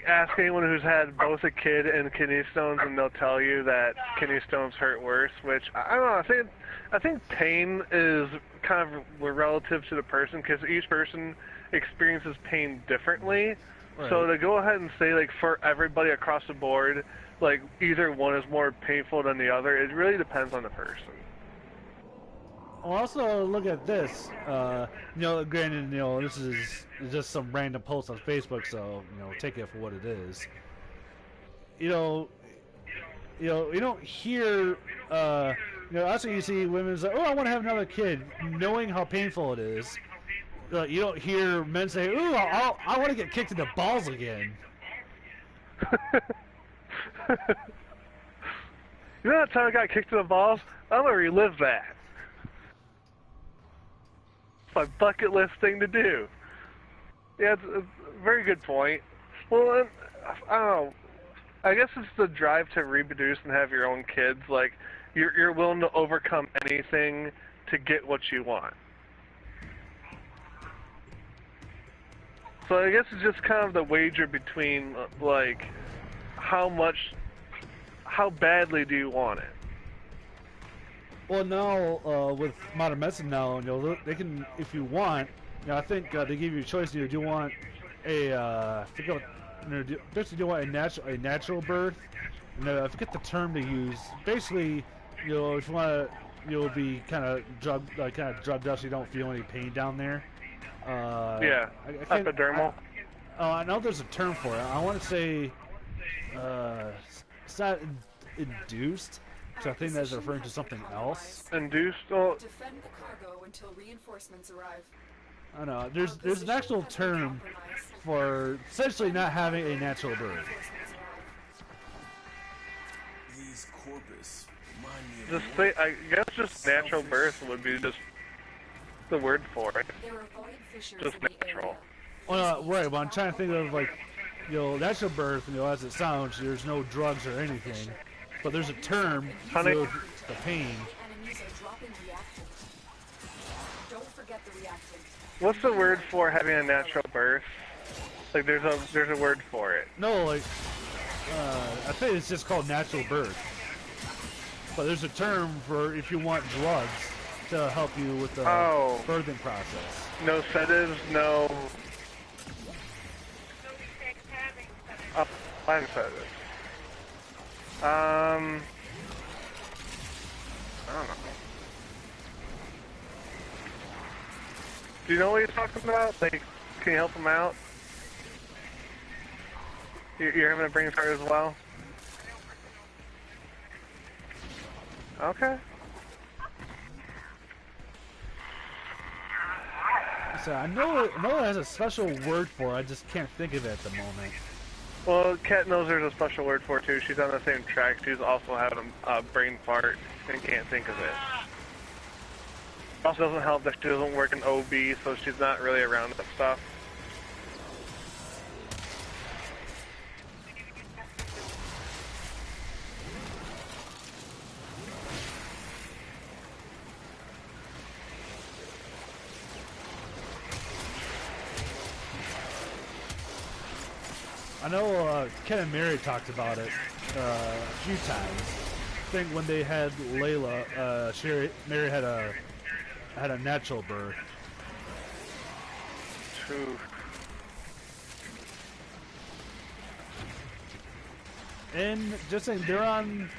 B: ask anyone who's had both a kid and kidney stones, and they'll tell you that kidney stones hurt worse. Which I don't know. I think pain is kind of relative to the person because each person experiences pain differently.
A: Right.
B: So to go ahead and say, like, for everybody across the board, like, either one is more painful than the other, it really depends on the person.
A: Well, also look at this. Granted, this is just some random post on Facebook, so take it for what it is. You don't hear. Also you see women say, "Oh, I want to have another kid," knowing how painful it is. You don't hear men say, "Ooh, I want to get kicked in the balls again."
B: You know that time I got kicked in the balls? I'm gonna relive that. It's my bucket list thing to do. Yeah, it's a very good point. Well, I don't know. I guess it's the drive to reproduce and have your own kids. Like, you're willing to overcome anything to get what you want. So I guess it's just kind of the wager between, like, how badly do you want it?
A: Well, now with modern medicine, now they can, if you want. I think they give you a choice. Do you want a do you want a natural birth? I forget the term to use. Basically, if you want to, you'll be kind of drugged up, so you don't feel any pain down there.
B: Yeah, epidermal.
A: I know there's a term for it. I want to say it's not induced, so I think that's referring to something else.
B: Induced? Oh.
C: Defend the cargo until reinforcements arrive.
A: I don't know. There's an actual term for essentially not having a natural birth.
F: These corpus remind me of
B: I guess just natural birth would be just the word for it.
C: There are void fissures
B: Just
C: in the
B: natural.
C: area.
A: Well, right. But I'm trying to think of natural birth. As it sounds, there's no drugs or anything, but there's a term for the pain.
C: Enemies are dropping reactants. Don't forget the reactant.
B: What's the word for having a natural birth? Like, there's a word for it.
A: No, I think it's just called natural birth. But there's a term for if you want drugs to help you with the birthing process.
B: No sedatives, no. I'm sedatives. I don't know. Do you know what he's talking about? Like, can you help him out? You're having a brain fart as well? Okay.
A: So I know it has a special word for it. I just can't think of it at the moment.
B: Well, Kat knows there's a special word for it too. She's on the same track. She's also having a brain fart and can't think of it. Also doesn't help that she doesn't work in OB, so she's not really around that stuff.
A: I know Ken and Mary talked about it a few times. I think when they had Layla, Mary had a natural birth.
B: True.
A: And just saying, they're on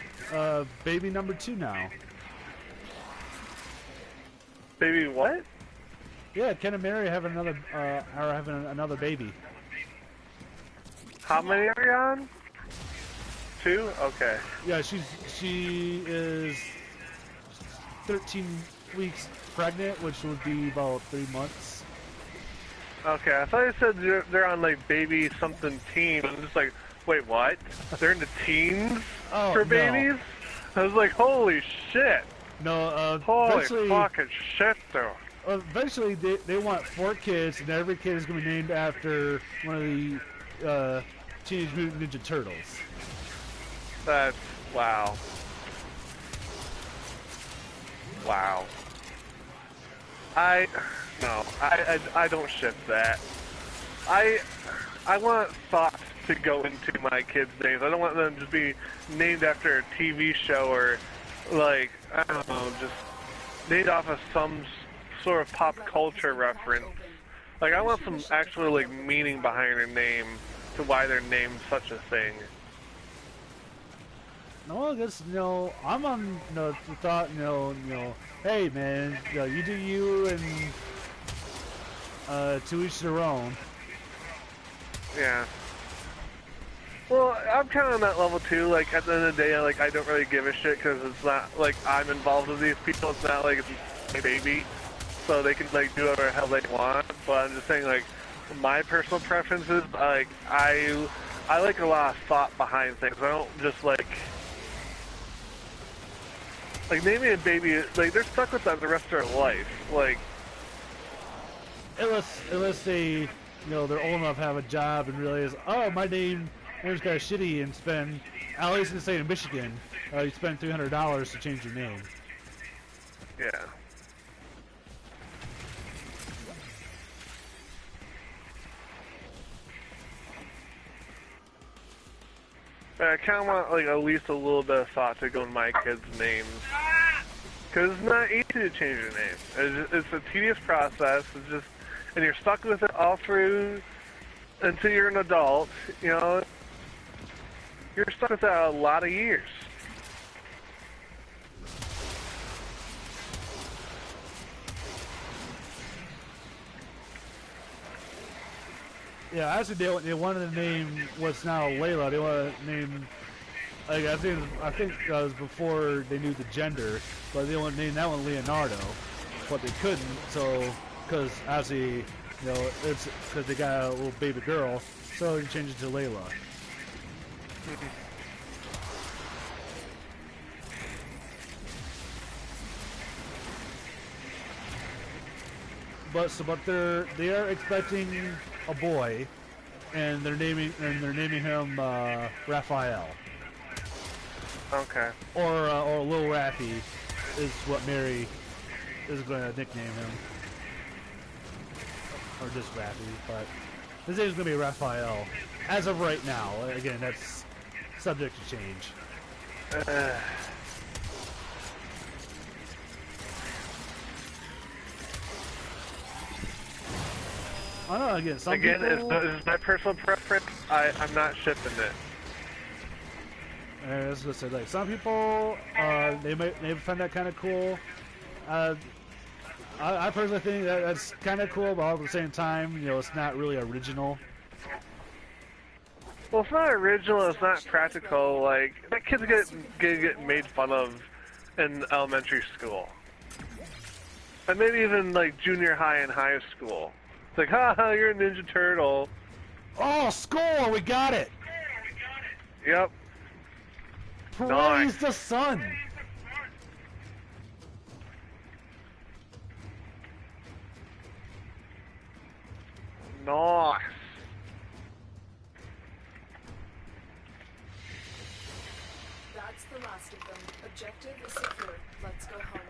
A: baby number 2 now.
B: Baby what?
A: Yeah, Ken and Mary have are having another baby.
B: How many are you on? 2? Okay.
A: Yeah, she is 13 weeks pregnant, which would be about 3 months.
B: Okay, I thought you said they're on like baby something teen. I was just like, wait, what? They're in the teens for babies?
A: No.
B: I was like, holy shit.
A: No,
B: holy fucking shit, though.
A: Eventually, they want 4 kids, and every kid is going to be named after one of the Teenage Mutant Ninja Turtles.
B: That's wow. Wow. I don't ship that. I want thought to go into my kids' names. I don't want them to just be named after a TV show or like, I don't know, just named off of some sort of pop culture reference. Like, I want some actual, like, meaning behind their name to why they're named such a thing.
A: No, I guess, I'm on, the thought, hey, man, you do you, and, to each their own.
B: Yeah. Well, I'm kind of on that level too. Like, at the end of the day, like, I don't really give a shit because it's not like I'm involved with these people. It's not like it's my baby, so they can like do whatever the hell they want. But I'm just saying, like, my personal preferences, like, I like a lot of thought behind things. I don't just like naming a baby. Like, they're stuck with that the rest of their life. Like,
A: unless they, they're old enough to have a job and realize, oh, my name's kind of shitty, and spend, at least in the state of Michigan, you spend $300 to change your name.
B: yeah. But I kind of want, like, at least a little bit of thought to go in my kids' names. Because it's not easy to change your name. It's a tedious process. It's just, and you're stuck with it all through until you're an adult. You're stuck with that a lot of years.
A: Yeah, actually, they wanted to name what's now Layla. They want to name, like, I think it was before they knew the gender, but they want to name that one Leonardo, but they couldn't. So, because actually, it's because they got a little baby girl, so they changed it to Layla. But they are expecting a boy, and they're naming him Raphael.
B: Okay.
A: Or Lil Rappy is what Mary is going to nickname him, or just Rappy. But his name is going to be Raphael as of right now. Again, that's subject to change. I don't know, again, people...
B: it's my personal preference. I'm not shipping it.
A: I was gonna say, like, some people, they find that kind of cool. I personally think that's kind of cool, but all at the same time, it's not really original.
B: Well, it's not original. It's not practical. Like, that kid's get made fun of in elementary school, and maybe even like junior high and high school. It's like, haha, you're a Ninja Turtle.
A: Oh, score! We got it!
B: Yep.
A: Praise
B: Nice.
A: the sun!
B: Nice.
C: That's the last of them. Objective is secure. Let's go home.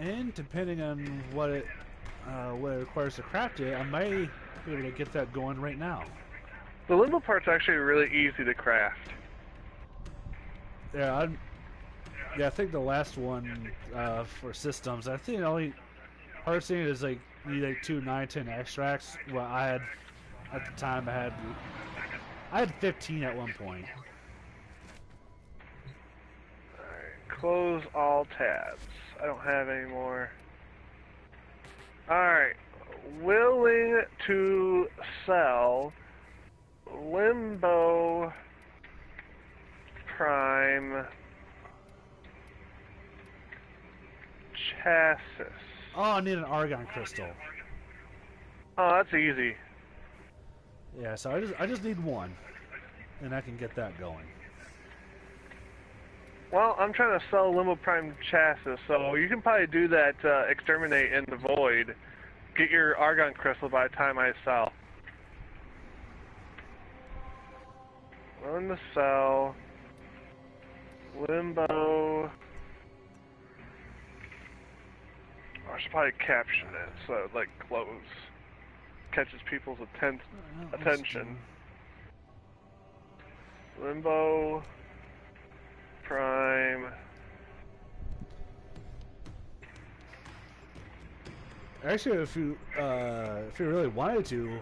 A: And depending on what it requires to craft it, I might be able to get that going right now.
B: The limbo part's actually really easy to craft.
A: Yeah, I think the last one for systems, I think the only hard thing is like you need like 2 9-10 extracts. Well, I had at the time I had 15 at one point.
B: Alright, close all tabs. I don't have any more. Alright, willing to sell Limbo Prime Chassis.
A: Oh, I need an argon crystal.
B: Oh, that's easy.
A: Yeah, so I just need one, and I can get that going.
B: Well, I'm trying to sell Limbo Prime Chassis, so you can probably do that Exterminate in the Void. Get your Argon Crystal by the time I sell. Willing to sell Limbo... Oh, I should probably caption it so it, like, close. Catches people's attention. Limbo Prime
A: Actually, if you really wanted to,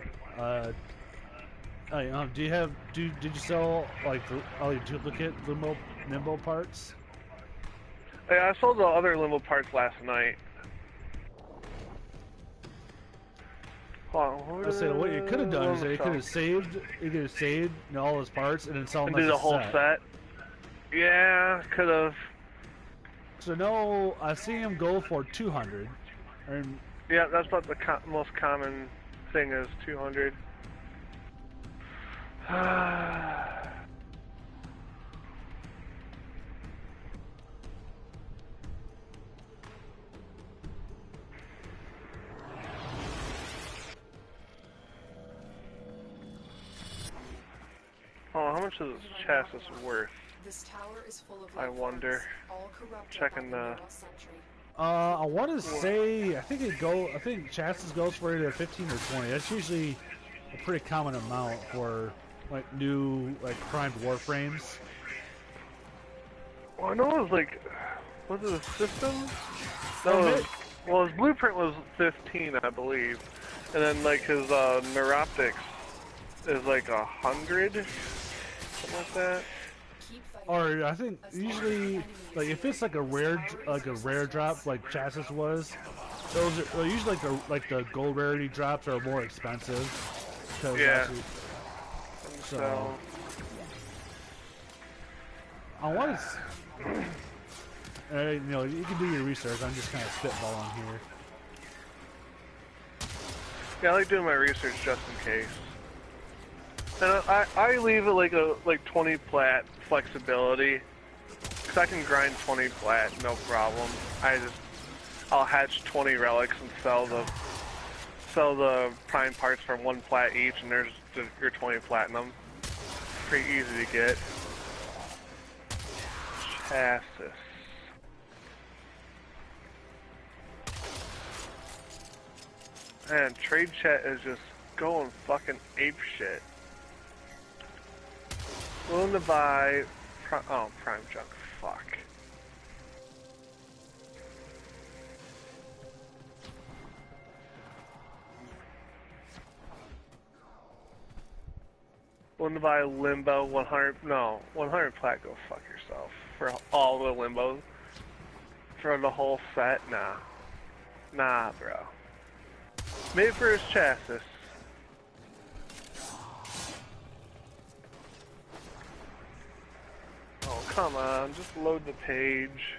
A: do you have did you sell like all your duplicate Limbo parts?
B: Yeah, I sold the other Limbo parts last night.
A: I say what you could have done is you could have saved all those parts and then sell them
B: and
A: as
B: do the
A: a
B: whole set. Yeah, could have.
A: So no, I see him go for 200. And
B: yeah, that's what the most common thing is, 200. Oh, how much is this chassis worth?
C: This tower is full of
B: I wonder.
C: all corrupted
B: Checking
C: by
B: the.
C: sentry.
A: I want to say I think chassis goes for either 15 or 20. That's usually a pretty common amount for like new primed Warframes.
B: Well, I know it was like, was it a system? No, well, his blueprint was 15, I believe, and then like his neuroptics is like 100, something like that.
A: Or I think usually, like if it's like a rare drop, like chassis was, those are usually like the gold rarity drops are more expensive.
B: Yeah.
A: Actually, so I want to, you know, you can do your research. I'm just kind of spitballing here.
B: Yeah, I like doing my research just in case. And I leave it like 20 plat flexibility, cause I can grind 20 plat no problem. I'll hatch 20 relics and sell the prime parts for 1 plat each, and there's your 20 platinum. Pretty easy to get. Chassis. Man, trade chat is just going fucking ape shit. Willing to buy prime junk. Fuck. Willing to buy Limbo 100. No, 100 plat. Go fuck yourself. For all the Limbos. For the whole set. Nah, bro. Made for his chassis. Oh, come on, just load the page.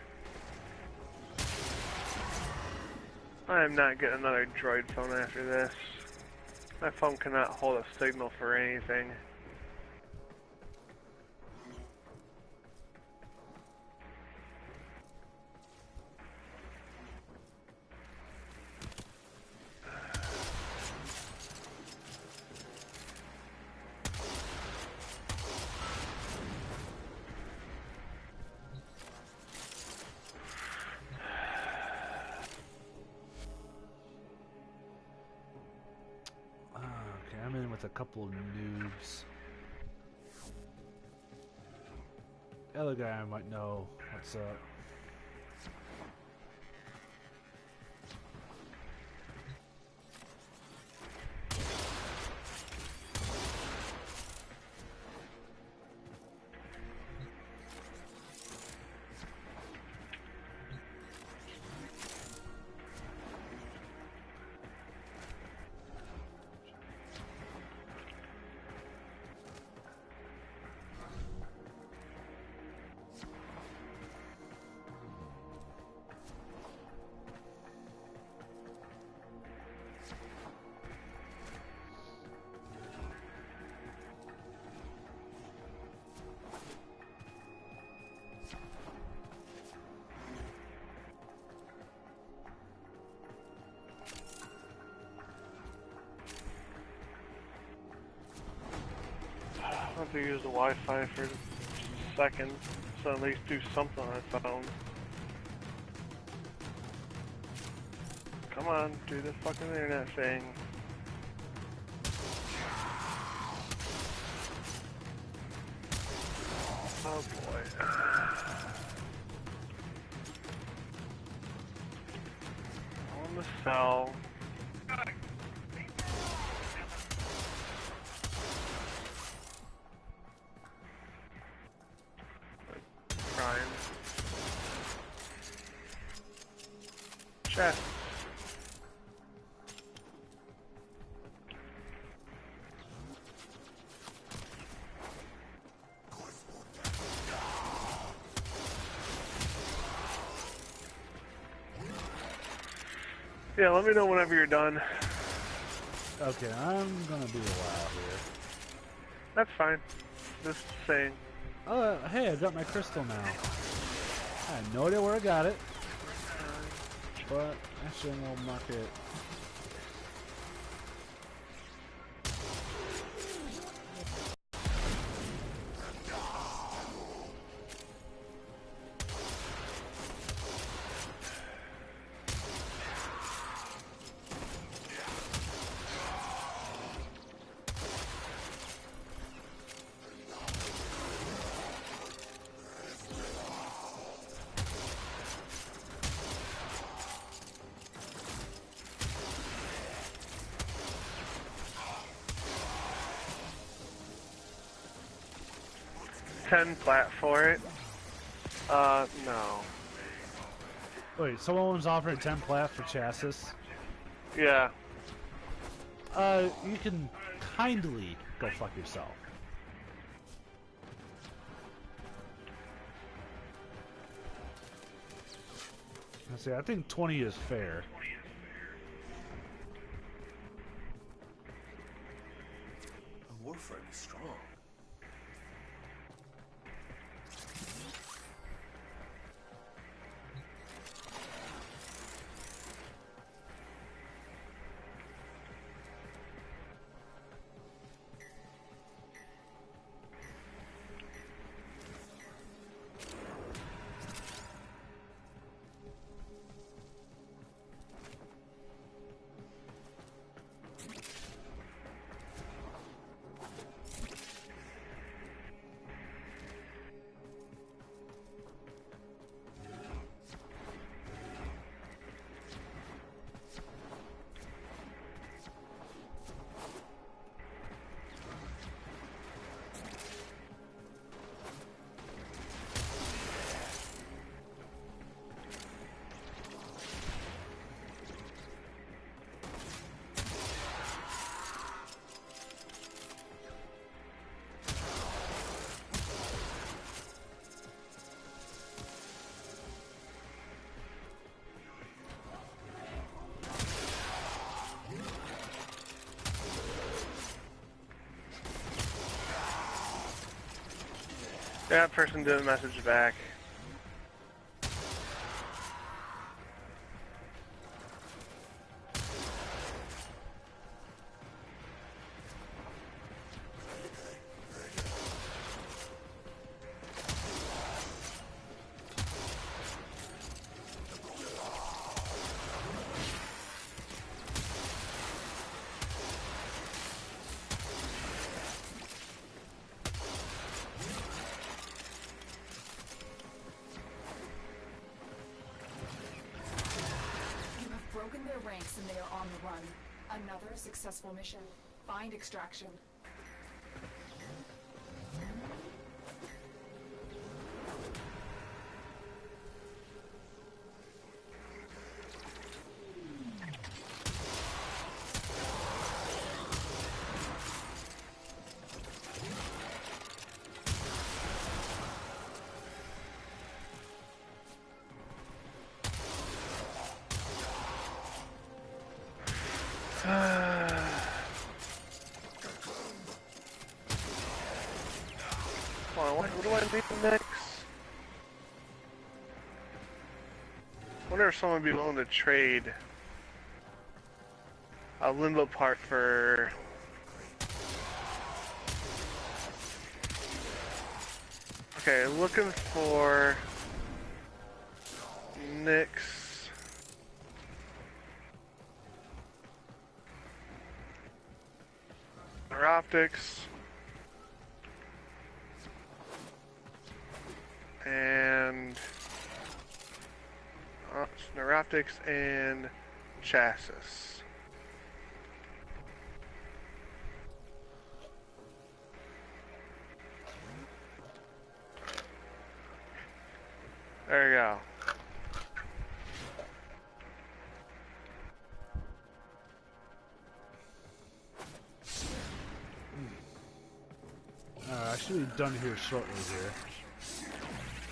B: I am not getting another droid phone after this. My phone cannot hold a signal for anything.
A: I'm in with a couple of noobs. The other guy I might know what's up.
B: I have to use the Wi-Fi for just a second, so at least do something on my phone. Come on, do the fucking internet thing. Oh boy. On the cell. chassis. Yeah, let me know whenever you're done.
A: Okay, I'm gonna be a while here.
B: That's fine. Just saying.
A: Oh, hey, I got my crystal now. I have no idea where I got it. But, actually, I'll mark it.
B: $10 for it. No.
A: Wait, someone was offering 10 plat for chassis?
B: Yeah.
A: You can kindly go fuck yourself. Let's see, I think 20 is fair.
F: Warframe is strong.
B: That person didn't message back.
C: You have broken their ranks and they are on the run. Another successful mission. Find extraction. What do I need next? Wonder if someone would be willing to trade a limbo part for... Okay, looking for Nyx. Optics. And neuroptics and chassis. There you go.
A: should be done here shortly here.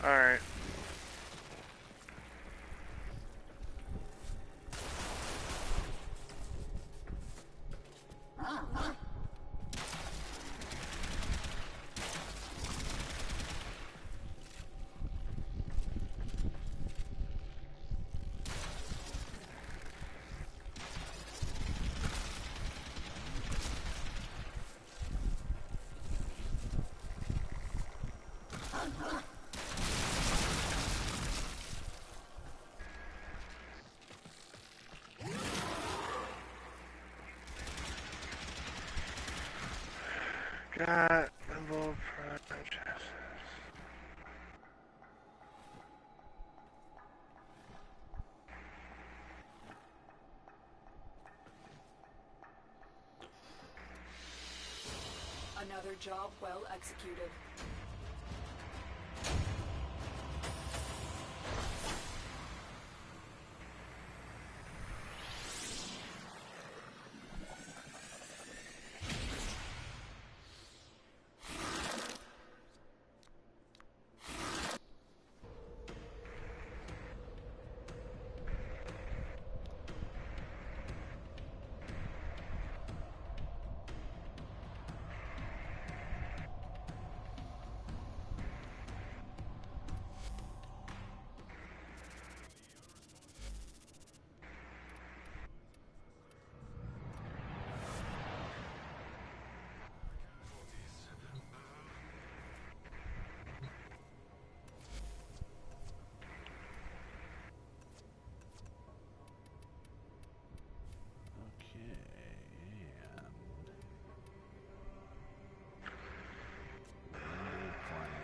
B: Alright. Got LIMBO Prime CHASIS.
C: Another job well executed.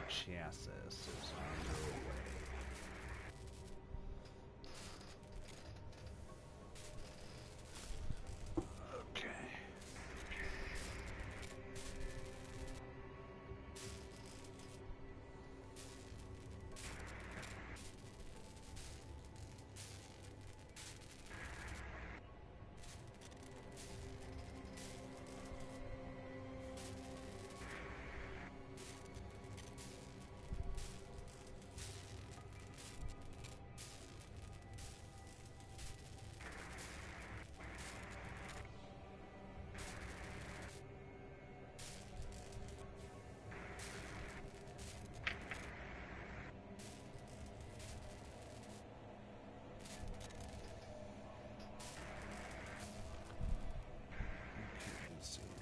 A: CHASIS is underway. Okay. Let's see here.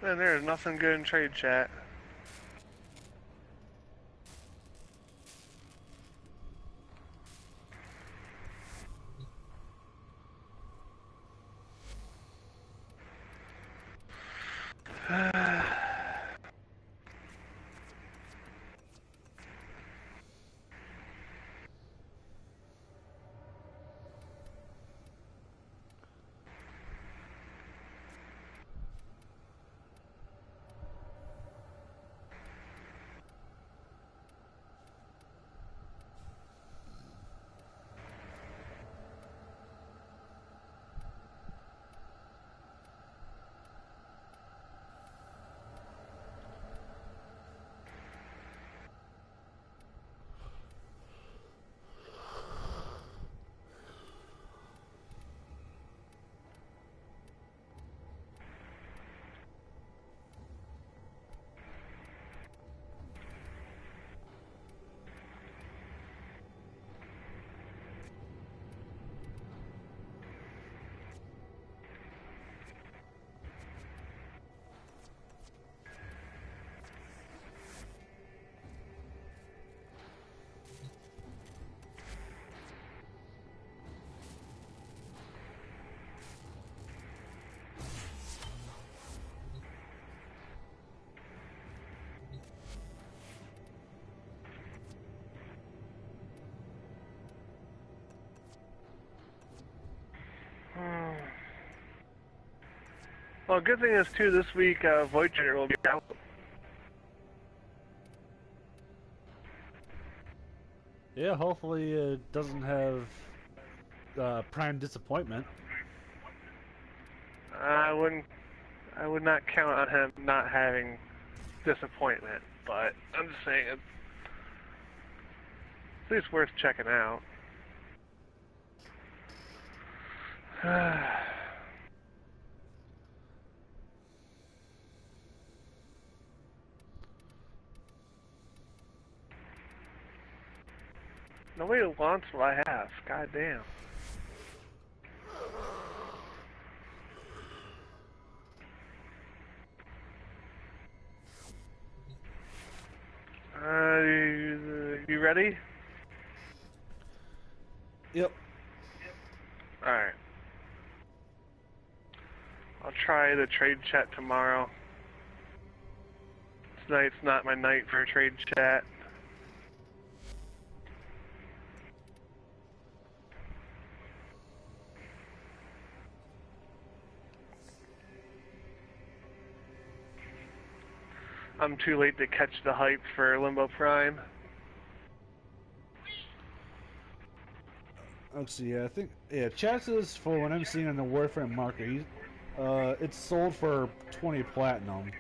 B: Man, there's nothing good in trade chat. Well, good thing is too. This week, Voyager will be out.
A: Yeah, hopefully it doesn't have prime disappointment.
B: I would not count on him not having disappointment, but I'm just saying it's at least worth checking out. Nobody wants what I have. God damn. You ready?
A: Yep.
B: Alright. I'll try the trade chat tomorrow. Tonight's not my night for a trade chat. I'm too late to catch the hype for Limbo Prime.
A: Let's see. I think CHASIS for what I'm seeing on the Warframe market, it's sold for 20 platinum.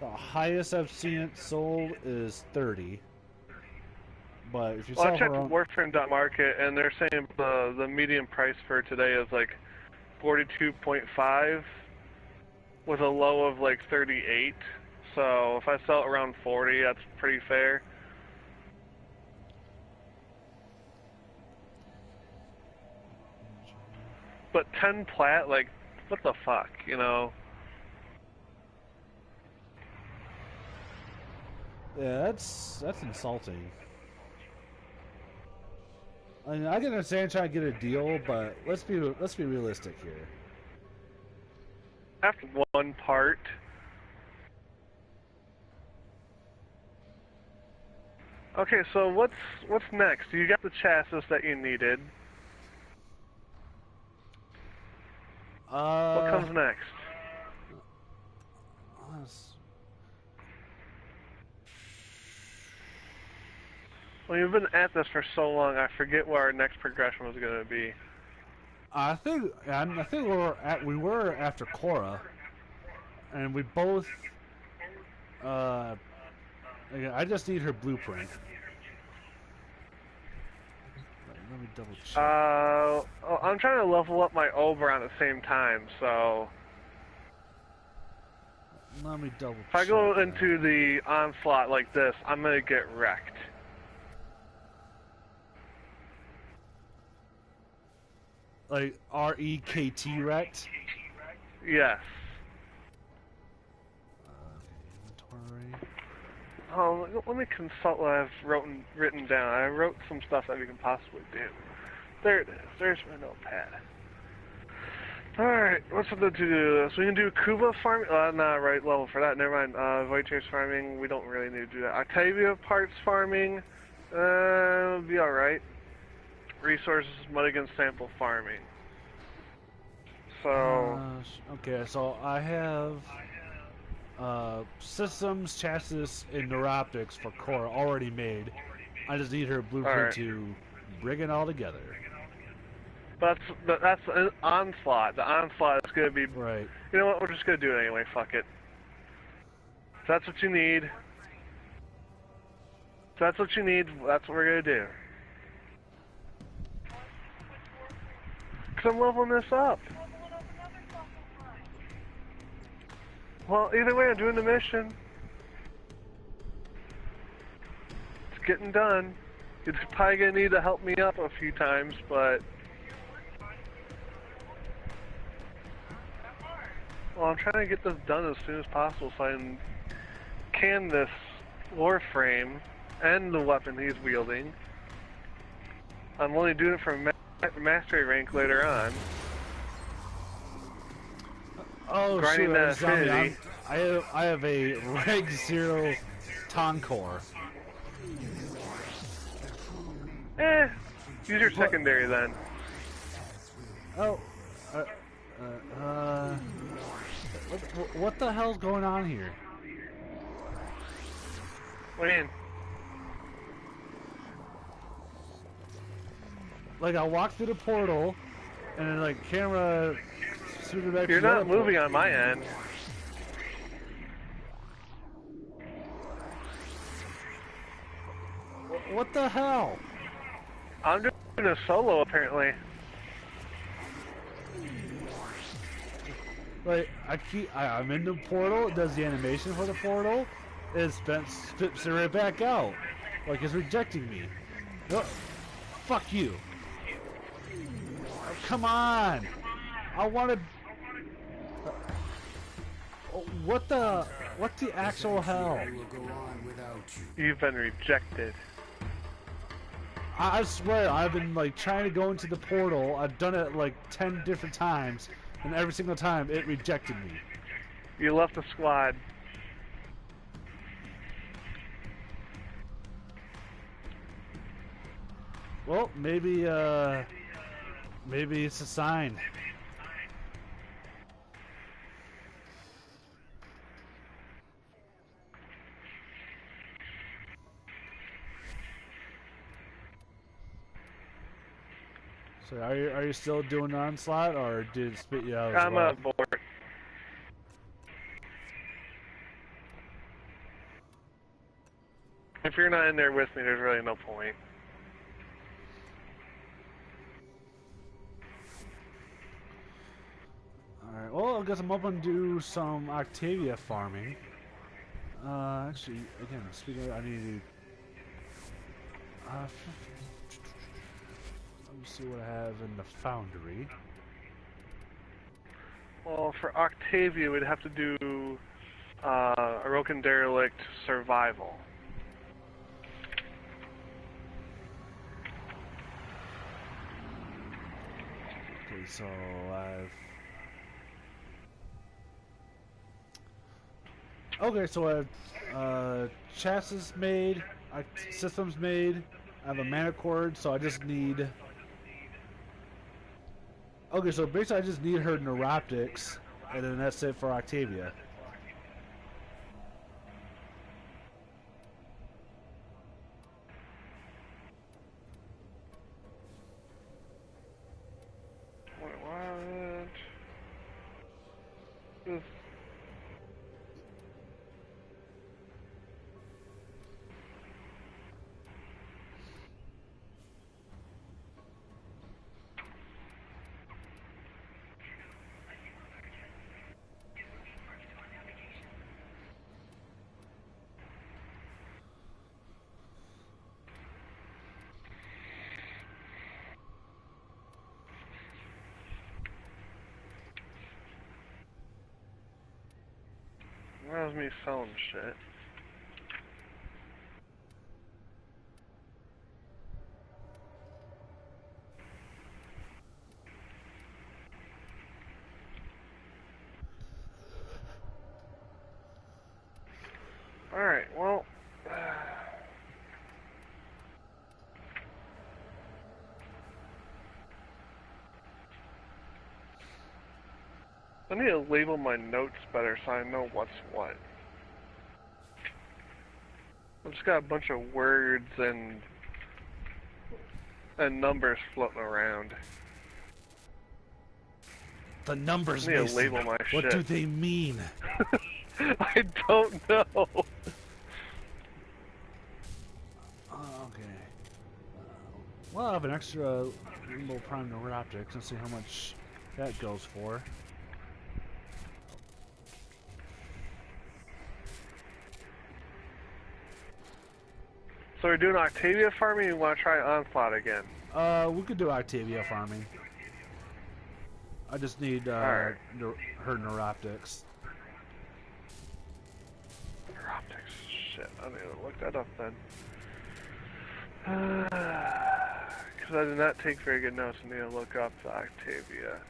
A: The highest I've seen it sold is 30. But if you
B: Well,
A: sell
B: I checked
A: for
B: Warframe.market and they're saying the median price for today is like 42.5 with a low of like 38. So if I sell it around 40, that's pretty fair. But 10 plat, like, what the fuck, you know?
A: yeah, that's insulting. I mean, I can understand trying to get a deal, but let's be realistic here.
B: After one part. Okay, so what's next? You got the chassis that you needed. What comes next? Well, you've been at this for so long, I forget what our next progression was going to be.
A: I think we were after Cora, and we both. I just need her blueprint. Let me double check.
B: I'm trying to level up my Oberon at the same time, so
A: Let me double check.
B: if I go into the onslaught like this, I'm gonna get wrecked.
A: Like R-E-K-T wrecked?
B: Yes.
A: Inventory.
B: Oh, let me consult what I've written down. I wrote some stuff that we can possibly do. There it is. There's my notepad. Alright, what's up to do? So we can do Kuba farming. Not right level for that. Never mind. Void Chase farming. We don't really need to do that. Octavia parts farming. It'll be alright. Resources, Mulligan sample farming. So.
A: Okay, so I have systems, chassis, and neuroptics for Cora already made. I just need her blueprint to bring it all together.
B: That's an onslaught. The onslaught is going to be...
A: Right.
B: You know what? We're just going to do it anyway. Fuck it. If that's what you need. If that's what you need, that's what we're going to do. Because I'm leveling this up. Well, either way, I'm doing the mission. It's getting done. You're probably going to need to help me up a few times, but... Well, I'm trying to get this done as soon as possible so I can this Warframe and the weapon he's wielding. I'm only doing it for mastery rank later on.
A: Oh,
B: grinding
A: shoot,
B: that affinity.
A: I have a Reg 0 Tonkor.
B: Use your secondary then.
A: Oh, What the hell's going on here?
B: What do you mean?
A: Like, I walked through the portal, and then, like, camera... back
B: You're
A: to the
B: not
A: other
B: moving
A: portal.
B: on my end.
A: What the hell?
B: I'm doing a solo, apparently.
A: Like, I'm in the portal, it does the animation for the portal, it spits it right back out. Like, it's rejecting me. Oh, fuck you. Oh, come on! I wanted... what the actual hell?
B: You've been rejected.
A: I swear, I've been, like, trying to go into the portal, I've done it, like, 10 different times, and every single time, it rejected me.
B: You left the squad.
A: Well, maybe it's a sign. So are you still doing onslaught, or did it spit you out as
B: I'm
A: well?
B: on board. If you're not in there with me, there's really no point.
A: Alright, well, I guess I'm open to do some Octavia farming. Actually, again, speaking of, I need to... let me see what I have in the foundry.
B: Well, for Octavia, we'd have to do Orokin Derelict Survival.
A: Okay, so I've... okay, so I have chassis made, systems made, I have a mana cord, so I just need... okay, so basically I just need her neuroptics, and then that's it for Octavia.
B: What? This... Where's me selling shit? Alright, well... I need to label my notes better so I know what's what. I've just got a bunch of words and numbers floating around.
A: The numbers,
B: I need to
A: Mason.
B: label my
A: What
B: shit.
A: do they mean?
B: I don't know.
A: Okay. Well, I have an extra Limbo Prime Neuroptics. Let's see how much that goes for.
B: So we're doing Octavia farming, you want to try Onslaught again?
A: We could do Octavia farming. I just need
B: Alright.
A: her neuroptics.
B: Optics. Shit, I need to look that up then. Because I did not take very good notes. I need to look up the Octavia.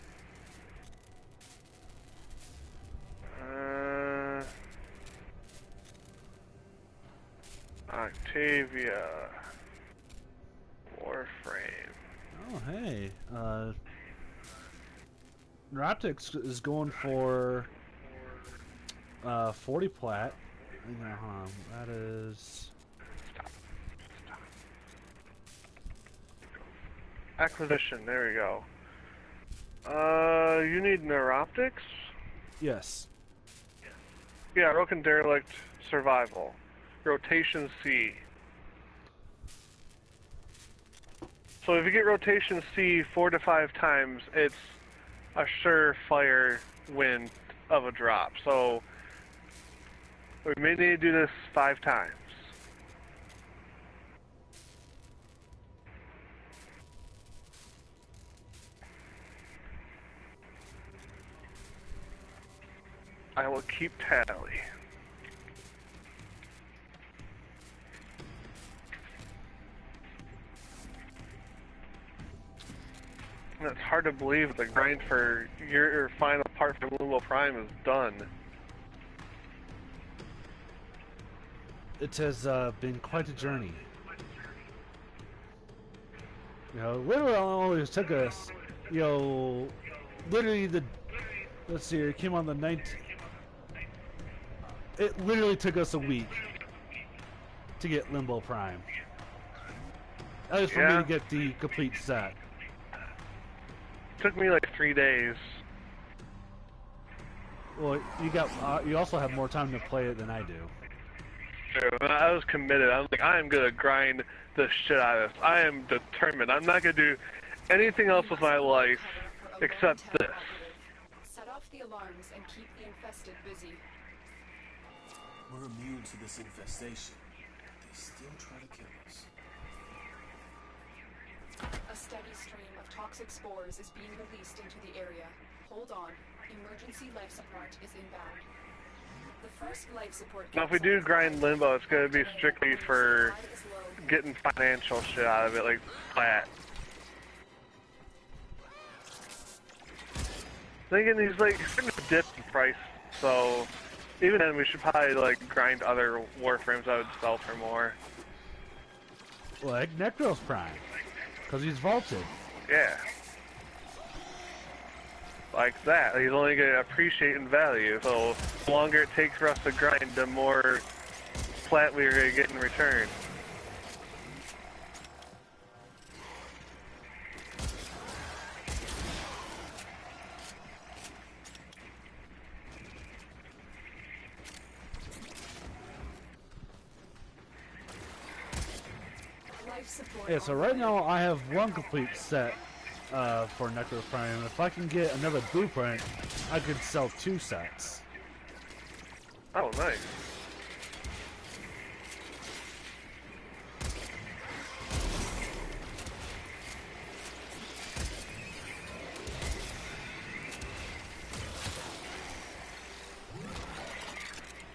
B: Octavia. Warframe.
A: Oh, hey. Neuroptics is going for 40 plat. That is...
B: Acquisition, there we go. You need neuroptics?
A: Yes.
B: Yeah, broken derelict, survival. Rotation C. So if you get rotation C 4 to 5 times, it's a surefire win of a drop. So we may need to do this 5 times. I will keep tally. And it's hard to believe the grind for your final part for Limbo Prime is done.
A: It has been quite a journey. You know, literally it always took us, you know, literally let's see, it came on the 19th. It literally took us a week to get Limbo Prime. That was for me to get the complete set.
B: Took me like 3 days.
A: Well, you also have more time to play it than I do.
B: True. I was committed. I was like, I am gonna grind the shit out of this. I am determined. I'm not gonna do anything else with my life except this.
C: Set off the alarms and keep the infested busy.
F: We're immune to this infestation. They still try to kill us.
C: A steady stream of toxic spores is being released into the area. Hold on. Emergency life support is inbound. The first life support.
B: Now, if we do grind Limbo, it's going to be strictly for getting financial shit out of it, like plat. Thinking he's like going to dip in price, so even then we should probably like grind other Warframes that would sell for more.
A: Like Necros Prime, because he's vaulted.
B: Yeah. Like that. He's only going to appreciate in value, so the longer it takes for us to grind, the more plat we're going to get in return.
A: Yeah, so right now I have one complete set for Necros Prime. If I can get another blueprint, I could sell 2 sets.
B: Oh, nice.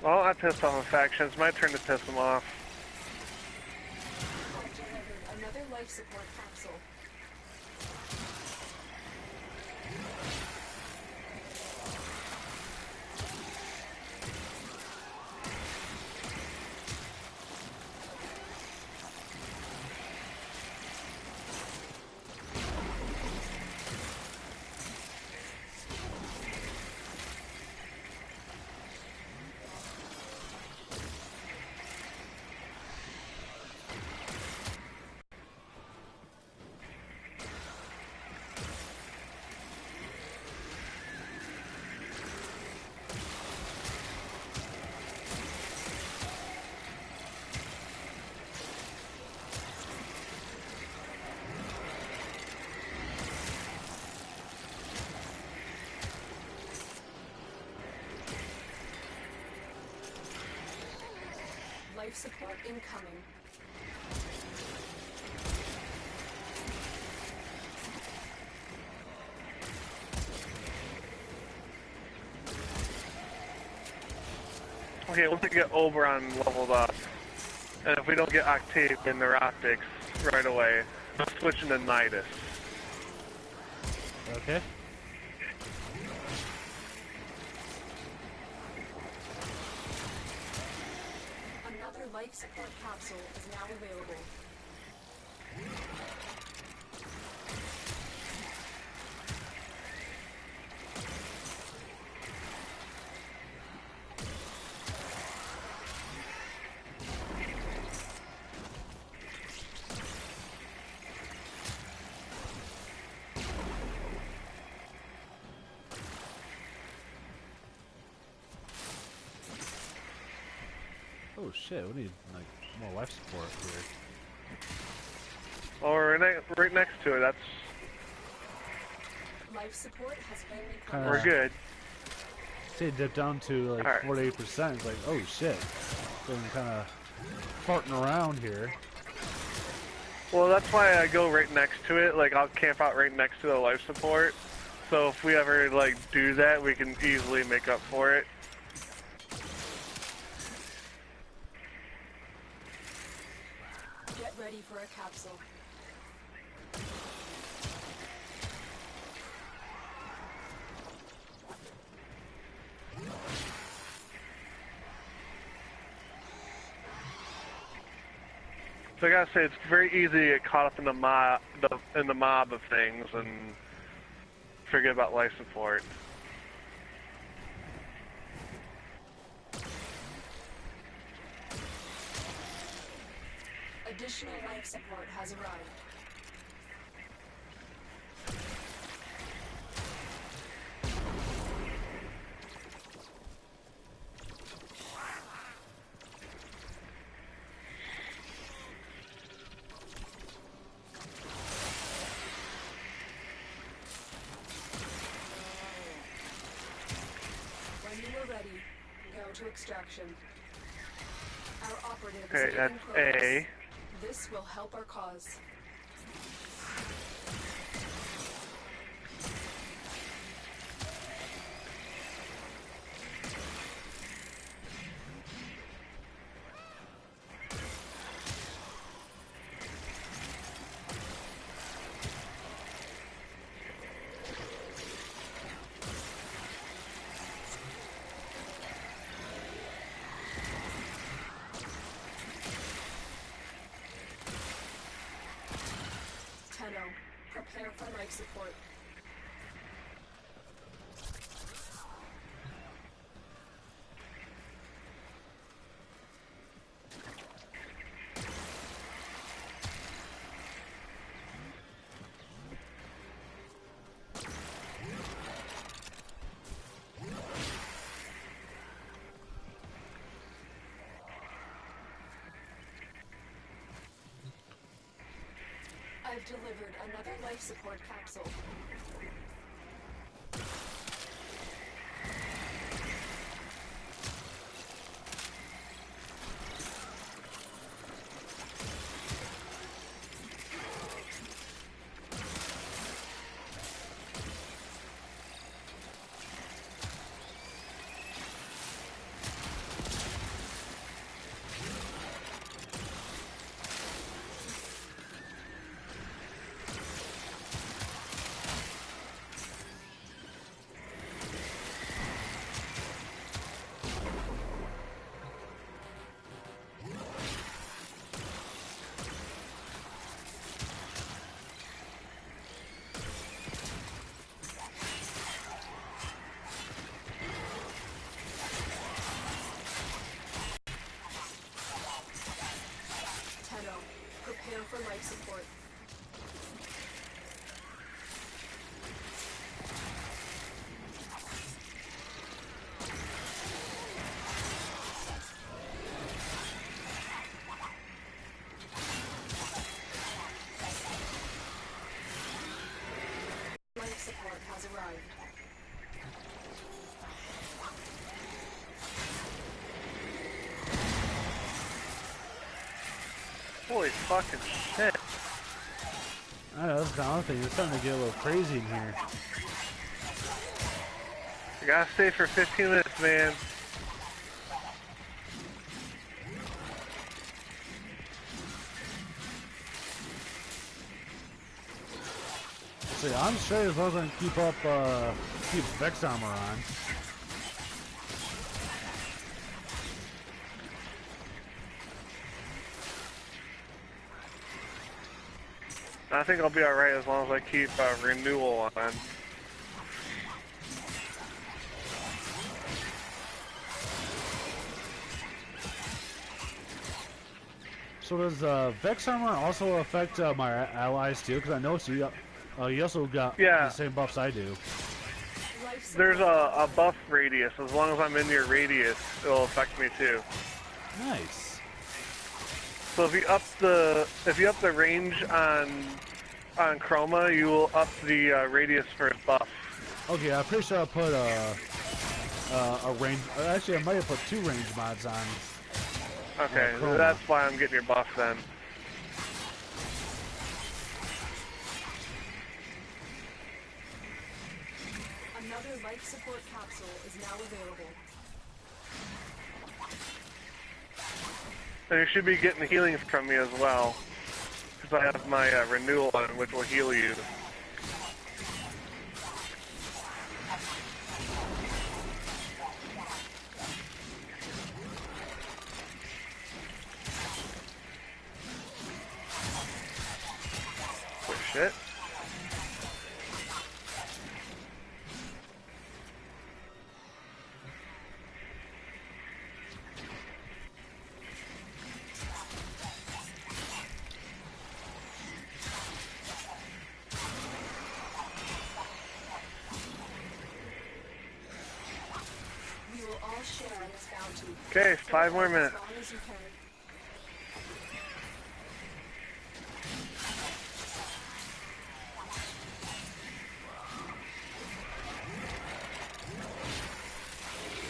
B: Well, I pissed off a faction. It's my turn to piss them off.
C: Another life support capsule. Life support incoming.
B: Okay, once we get Oberon leveled up, and if we don't get Octave and Neuroptics right away, we'll switch into Nidus.
A: Okay.
C: Another life support capsule is now available.
A: Oh shit, we need like more life support here.
B: Or right next to it. That's
C: Life support has been
A: Kinda-
B: we're good.
A: Say dip down to like
B: Alright.
A: 48%. It's like, oh shit. Feeling kind of farting around here.
B: Well, that's why I go right next to it. Like, I'll camp out right next to the life support. So if we ever, like, do that, we can easily make up for it.
C: Get ready for a capsule.
B: So I gotta say, it's very easy to get caught up in the mob of things and forget about life support.
C: Additional life support has arrived. When you are ready, go to extraction. Our operative is
B: Okay, that's
C: taking progress.
B: A.
C: This will help our cause. Prepare for life support. I've delivered another life support capsule. Prepare for life support. Life support has arrived.
B: Holy fucking shit.
A: I know, that's the other thing. It's starting to get a little crazy in here.
B: You gotta stay for 15 minutes, man.
A: See, I'm straight as long as I can keep Vex armor on.
B: I think I'll be alright as long as I keep renewal on.
A: So does Vex armor also affect my allies too? Because I noticed you also got the same buffs I do.
B: There's a buff radius. As long as I'm in your radius, it'll affect me too.
A: Nice.
B: So if you up the range on Chroma, you will up the radius for its buff.
A: Okay, I'm pretty sure I put a range. Actually, I might have put 2 range mods on.
B: Okay,
A: Chroma.
B: that's why I'm getting your buff then.
C: Another life support capsule is now available.
B: And you should be getting healings from me as well, because I have my renewal on, which will heal you. Oh, shit.
C: We will all share in this bounty.
B: Okay, 5 more minutes.
C: As long as you can.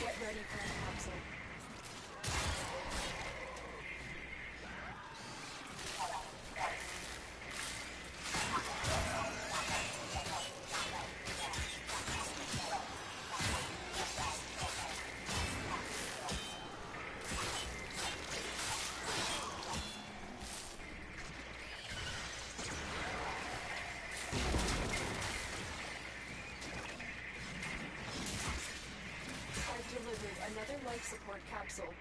C: Get ready for the capsule. I've delivered another life support capsule.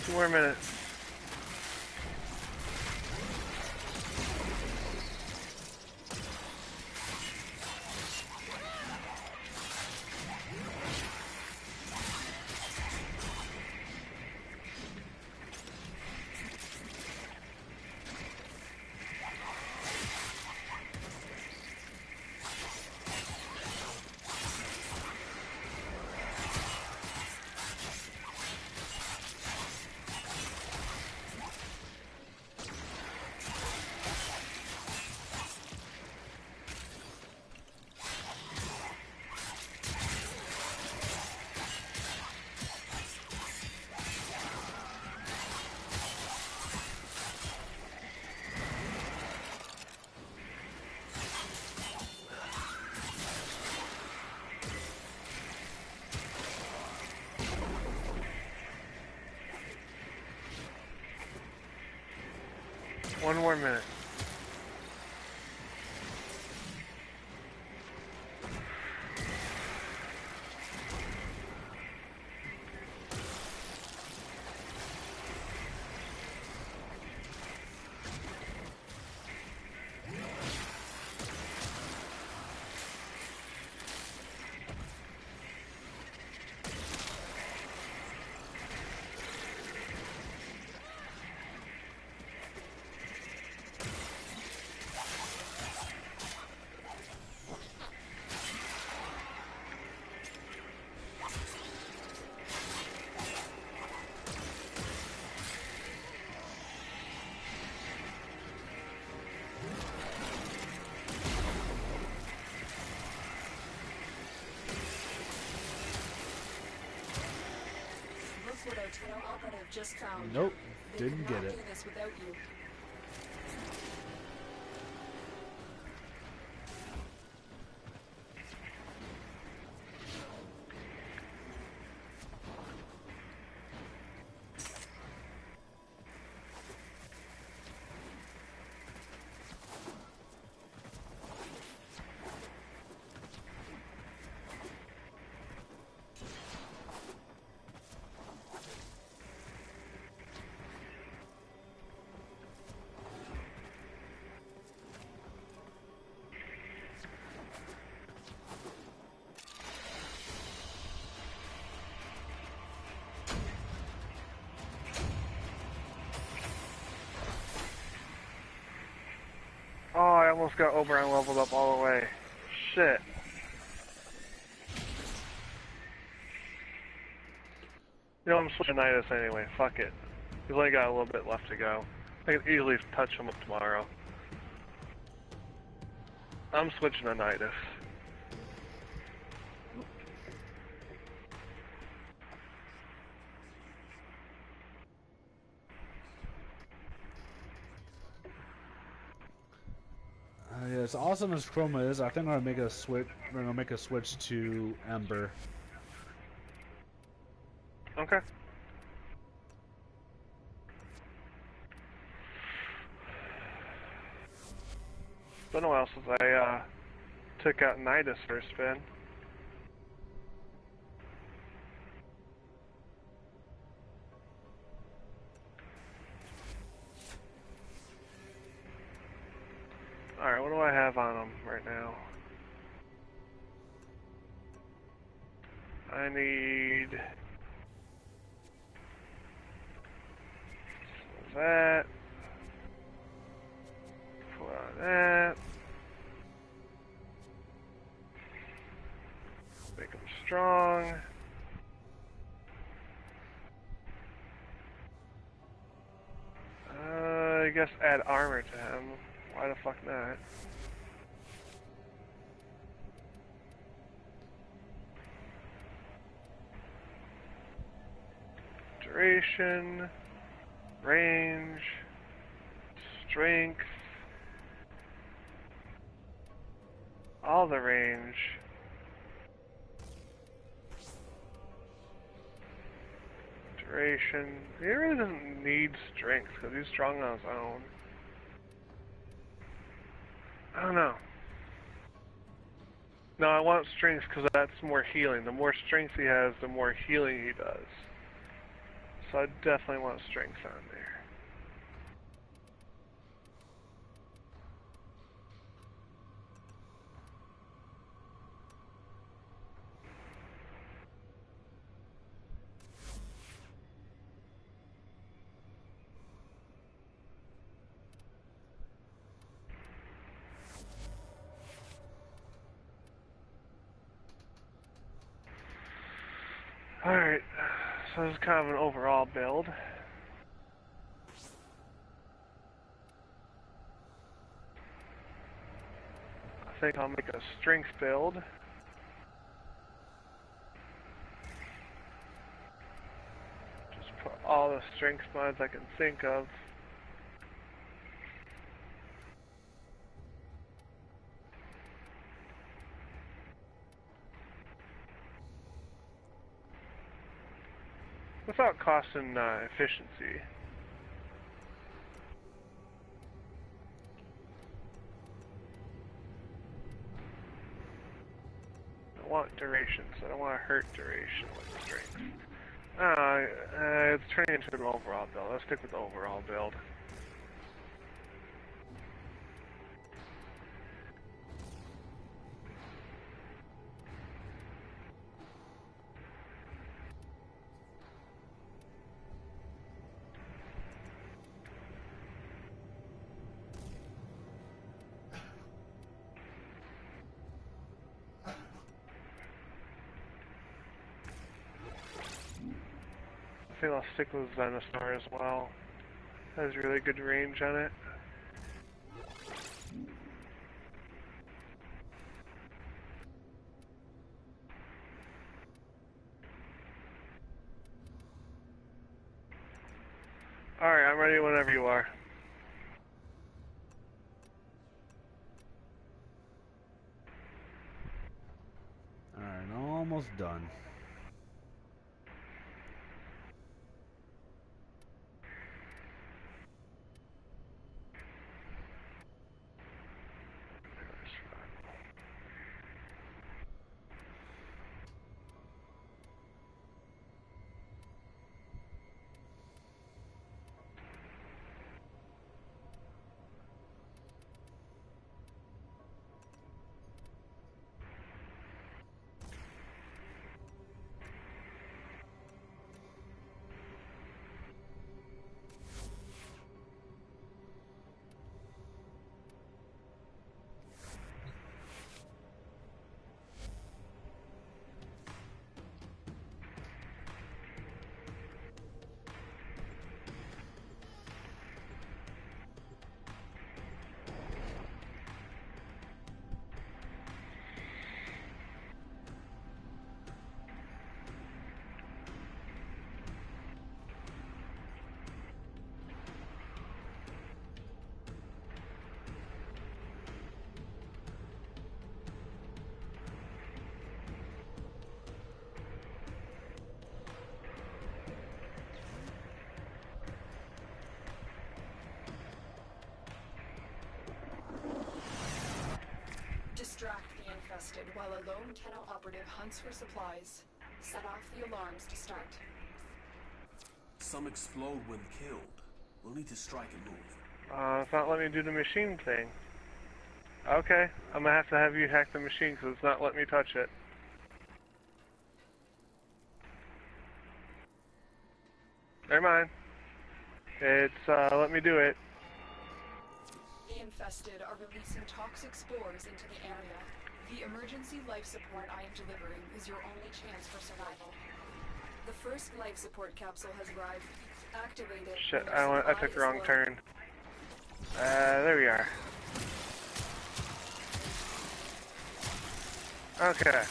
B: Two more minutes. One more minute.
C: Look what our trail operative just found.
A: Nope,
C: They
A: didn't
C: could
A: get
C: not
A: it.
C: do this without you.
B: Oh, I almost got Oberon leveled up all the way. Shit. You know, I'm switching Nidus anyway. Fuck it. He's only got a little bit left to go. I can easily touch him up tomorrow. I'm switching to Nidus.
A: Yeah, as awesome as Chroma is, I think I'm gonna make a switch. We're gonna make a switch to Ember.
B: Okay. It's been a while since I took out Nidus for a spin. Alright, what do I have on him right now? I need that. Pull out that. Make him strong. I guess add armor to him. Why the fuck not? Duration, range, strength, all the range. Duration. He really doesn't need strength because he's strong on his own. I don't know. No, I want strength because that's more healing. The more strength he has, the more healing he does. So I definitely want strength on there. Alright, so this is kind of an overall build. I think I'll make a strength build. Just put all the strength mods I can think of. Without costing efficiency. want duration, so I don't want to hurt duration with strength. It's turning into an overall build. Let's stick with the overall build. I think I'll stick with Venusaur as well. Has really good range on it. Alright, I'm ready whenever you are.
A: Alright, almost done.
C: Distract the infested while a lone Tenno operative hunts for supplies. Set off the alarms to start.
F: Some explode when killed. We'll need to strike and move.
B: It's not letting me do the machine thing. Okay, I'm gonna have you hack the machine because it's not letting me touch it. Never mind. It's let me do it.
C: The infested are releasing toxic spores into the area. The emergency life support I am delivering is your only chance for survival. The first life support capsule has arrived. Activate it.
B: Shit, I took the wrong turn. There we are. Okay.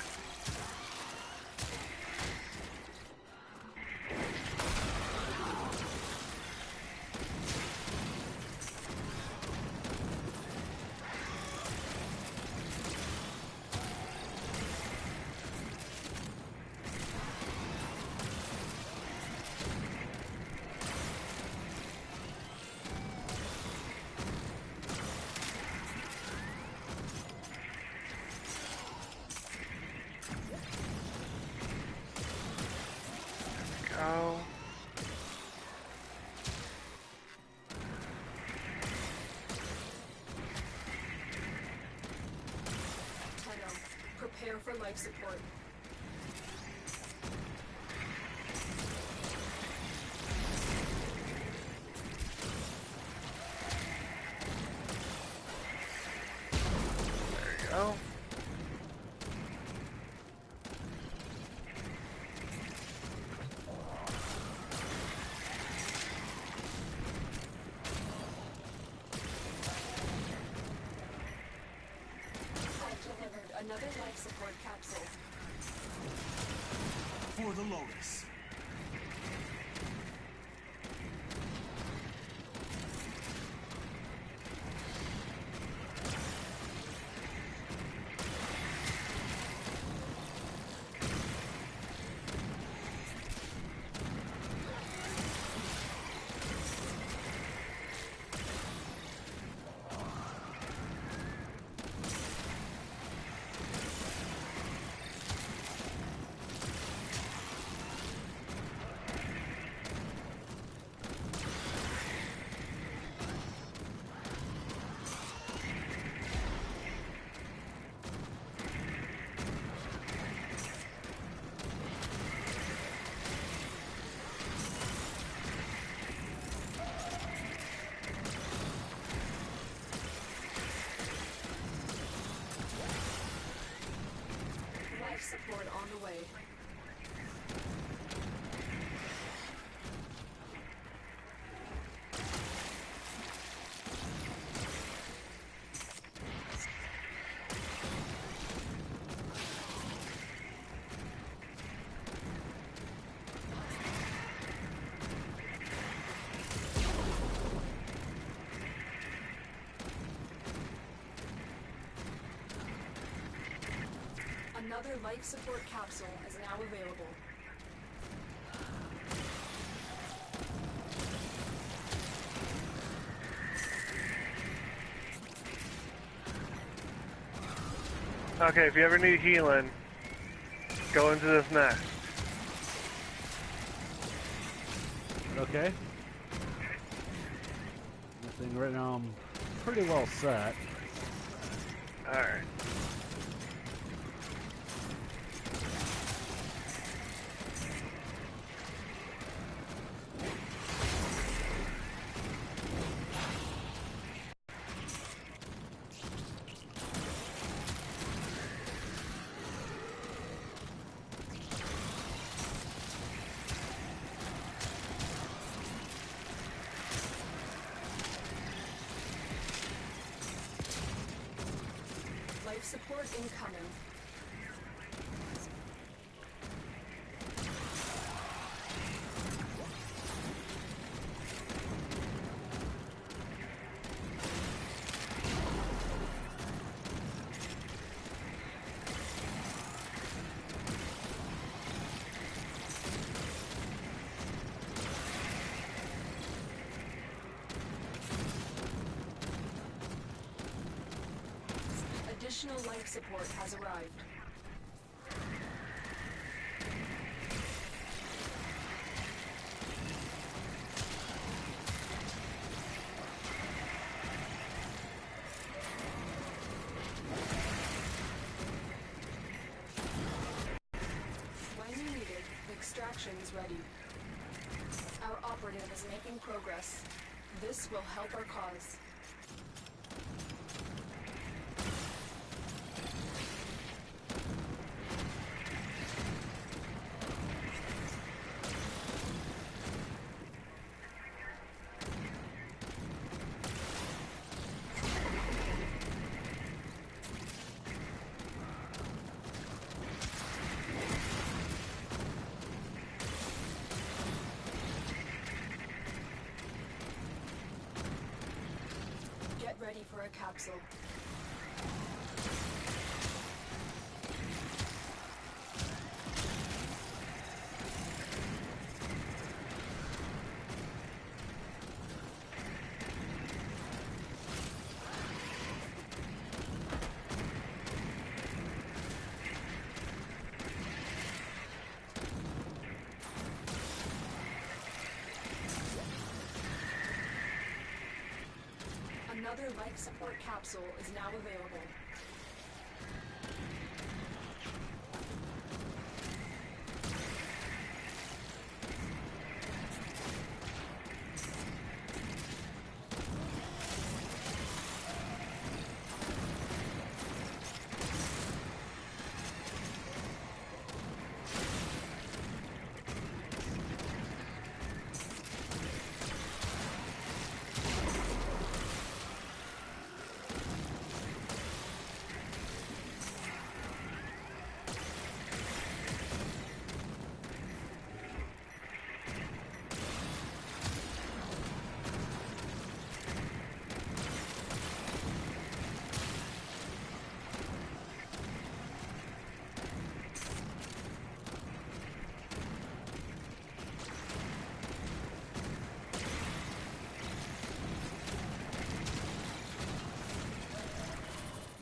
B: Go.
C: Tenno, prepare for life support.
B: There you go.
C: Another life support capsule.
F: For the Lotus.
C: Another life support capsule is now available.
B: Okay, if you ever need healing, go into this nest.
A: Okay. I think right now I'm pretty well set.
B: Alright.
C: Life support incoming. Additional life support has arrived. When you need it, the extraction is ready. Our operative is making progress. This will help our cause. Get ready for a capsule. Another life support capsule is now available.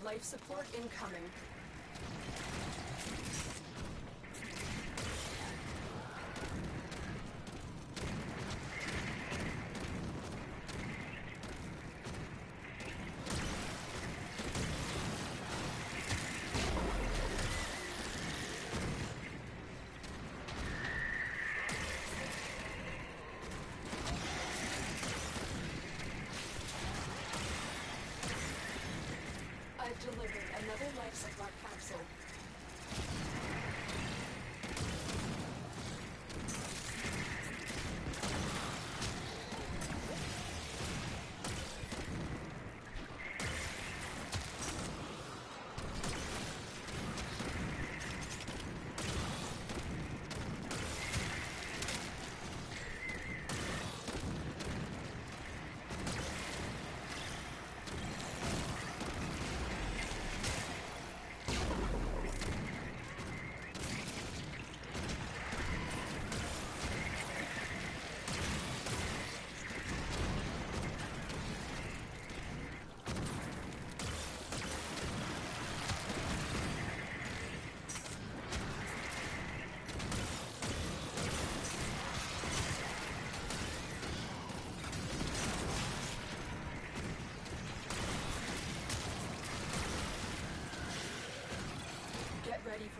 C: Life support incoming. I've delivered another life support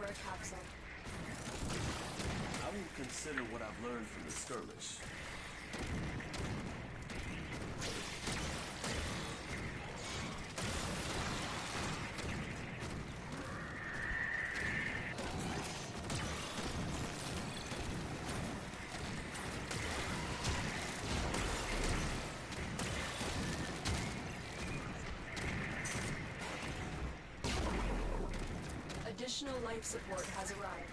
C: a capsule.
F: I will consider what I've learned from the skirmish.
C: Additional life support has arrived.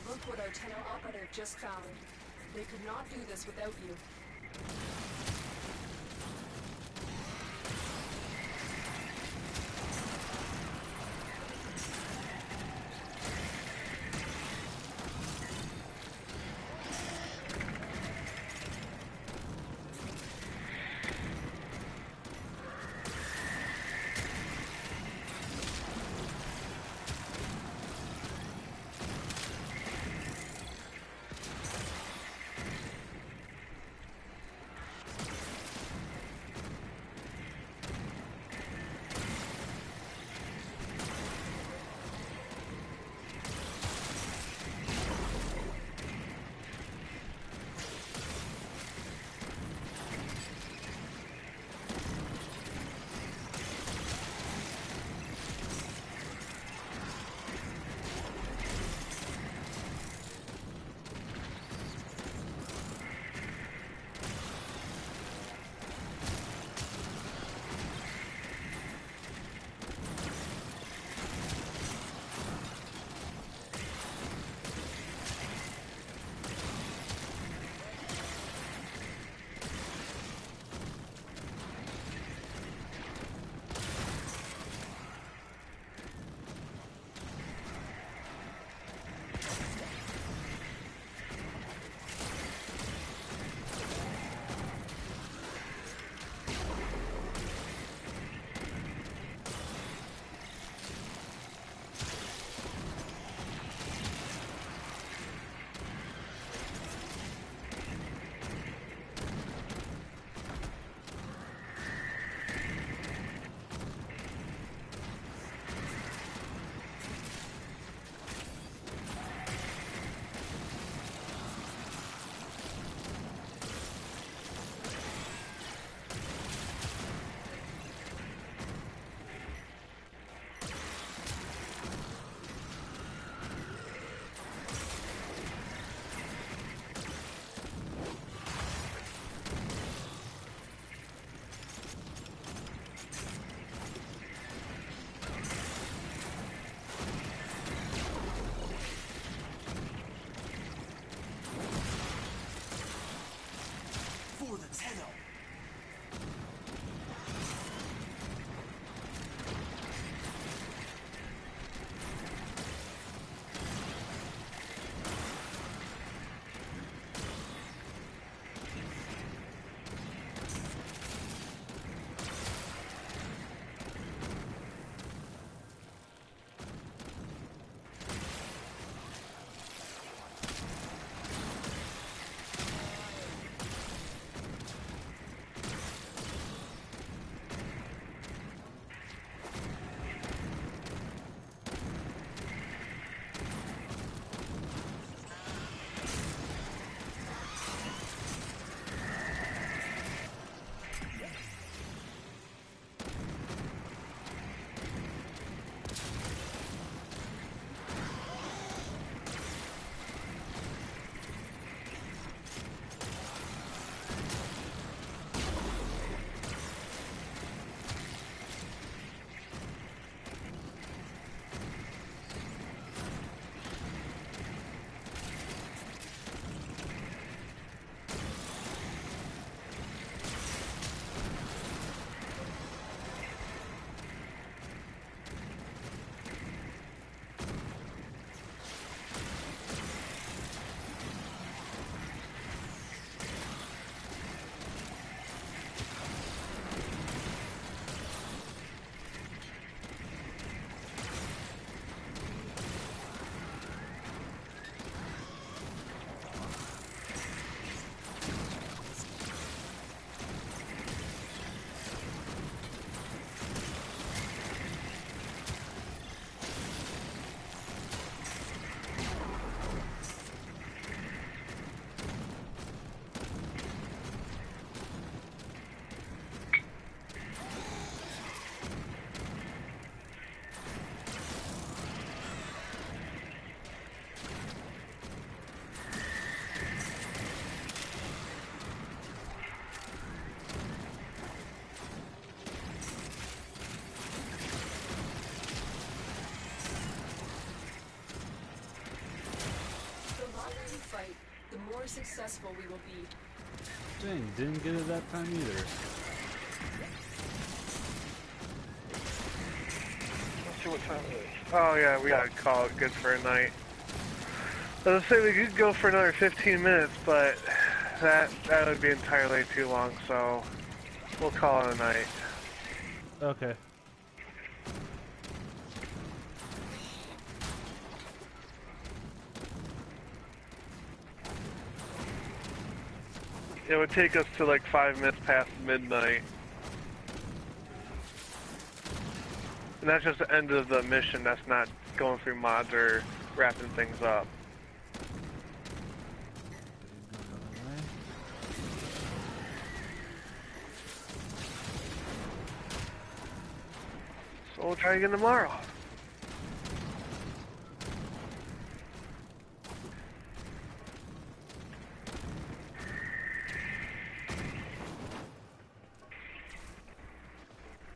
C: Look what our Tenno operative just found. They could not do this without you.
F: For the Tenno!
C: more successful we will be.
A: Dang, didn't get it that time either.
B: Let's see what time it is. Oh yeah, we gotta call it good for a night. I was gonna say we could go for another 15 minutes, but that would be entirely too long, so we'll call it a night.
A: Okay.
B: It would take us to like 5 minutes past midnight. And that's just the end of the mission, that's not going through mods or wrapping things up. So we'll try again tomorrow.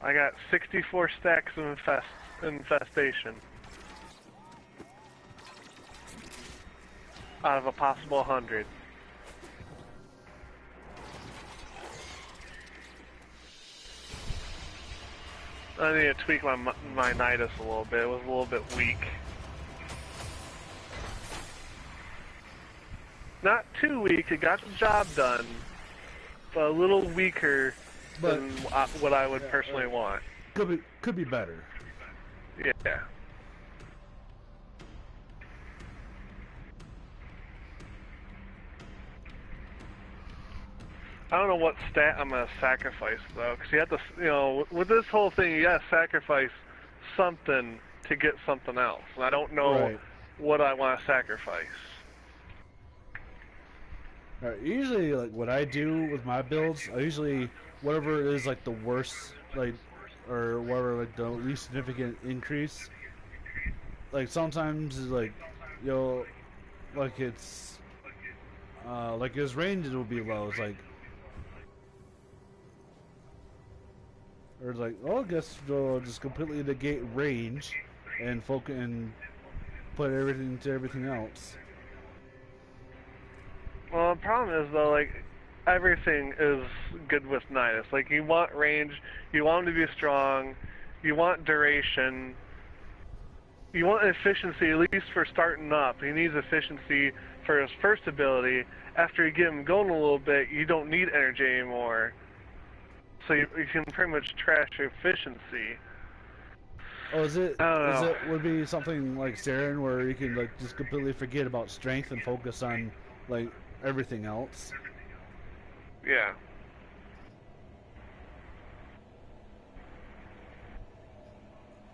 B: I got 64 stacks of infestation. Out of a possible 100. I need to tweak my Nidus a little bit. It was a little bit weak. Not too weak, it got the job done. But a little weaker than what I would personally want.
A: Could be better.
B: Yeah. I don't know what stat I'm gonna sacrifice though, because you have to, you know, with this whole thing, you gotta sacrifice something to get something else, and I don't know what I want to sacrifice.
A: Alright, usually, like, what I do with my builds, I usually, whatever is, like, the worst, like, or whatever, like, the least significant increase, like, sometimes, like, you know, like, it's, like, his ranges will be low, it's like, or it's like, oh, I guess we'll just completely negate range, and focus, and put everything to everything else.
B: Well, the problem is though, like, everything is good with Nidus. Like, you want range, you want him to be strong, you want duration, you want efficiency, at least for starting up. He needs efficiency for his first ability. After you get him going a little bit, you don't need energy anymore. So you can pretty much trash your efficiency.
A: Oh, is it would be something like Saren where you can, like, just completely forget about strength and focus on, like, everything else?
B: Yeah.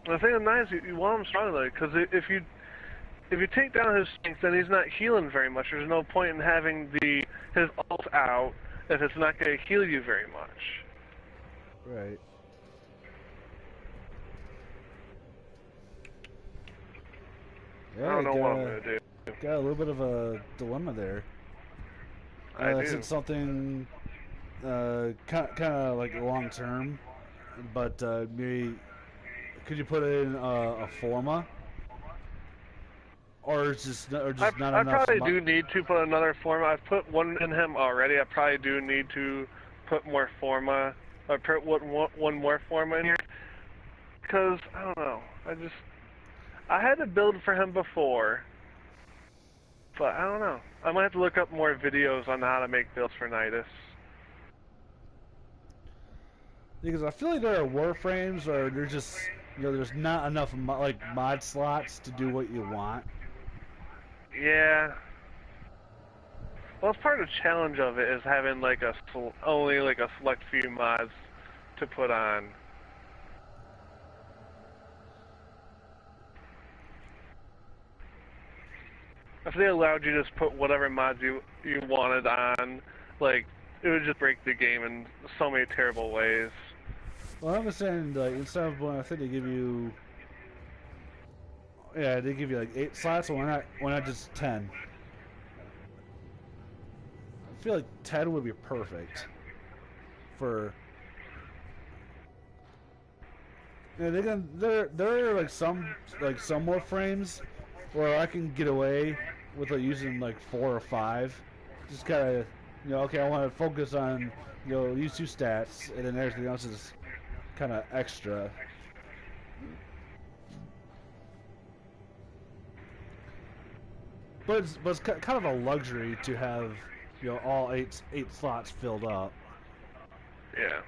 B: The thing with Nidus, you want him strong though, because if you take down his strength, then he's not healing very much. There's no point in having his ult out if it's not going to heal you very much.
A: Right. Yeah,
B: I don't know what I'm going to do.
A: Got a little bit of a dilemma there.
B: I do.
A: It's something kind of like long term, but maybe could you put in a forma, or it's just not enough?
B: I probably do need to put another forma. I've put one in him already. I probably do need to put more forma, or put one more forma in here, because I don't know. I had a build for him before, but I don't know. I might have to look up more videos on how to make builds for Nidus.
A: Because I feel like there are Warframes where there's just, you know, there's not enough mod slots to do what you want.
B: Yeah. Well, it's part of the challenge of it is having like only like a select few mods to put on. If they allowed you to just put whatever mods you wanted on, like, it would just break the game in so many terrible ways.
A: Well, I understand, like, instead of one, I think they give you, yeah, they give you like 8 slots, so why not just 10? I feel like 10 would be perfect for. Yeah, there are like some more frames where I can get away with like using like 4 or 5, just gotta, okay, I want to focus on, these two stats, and then everything else is kind of extra. But it's kind of a luxury to have, all eight slots filled up.
B: Yeah.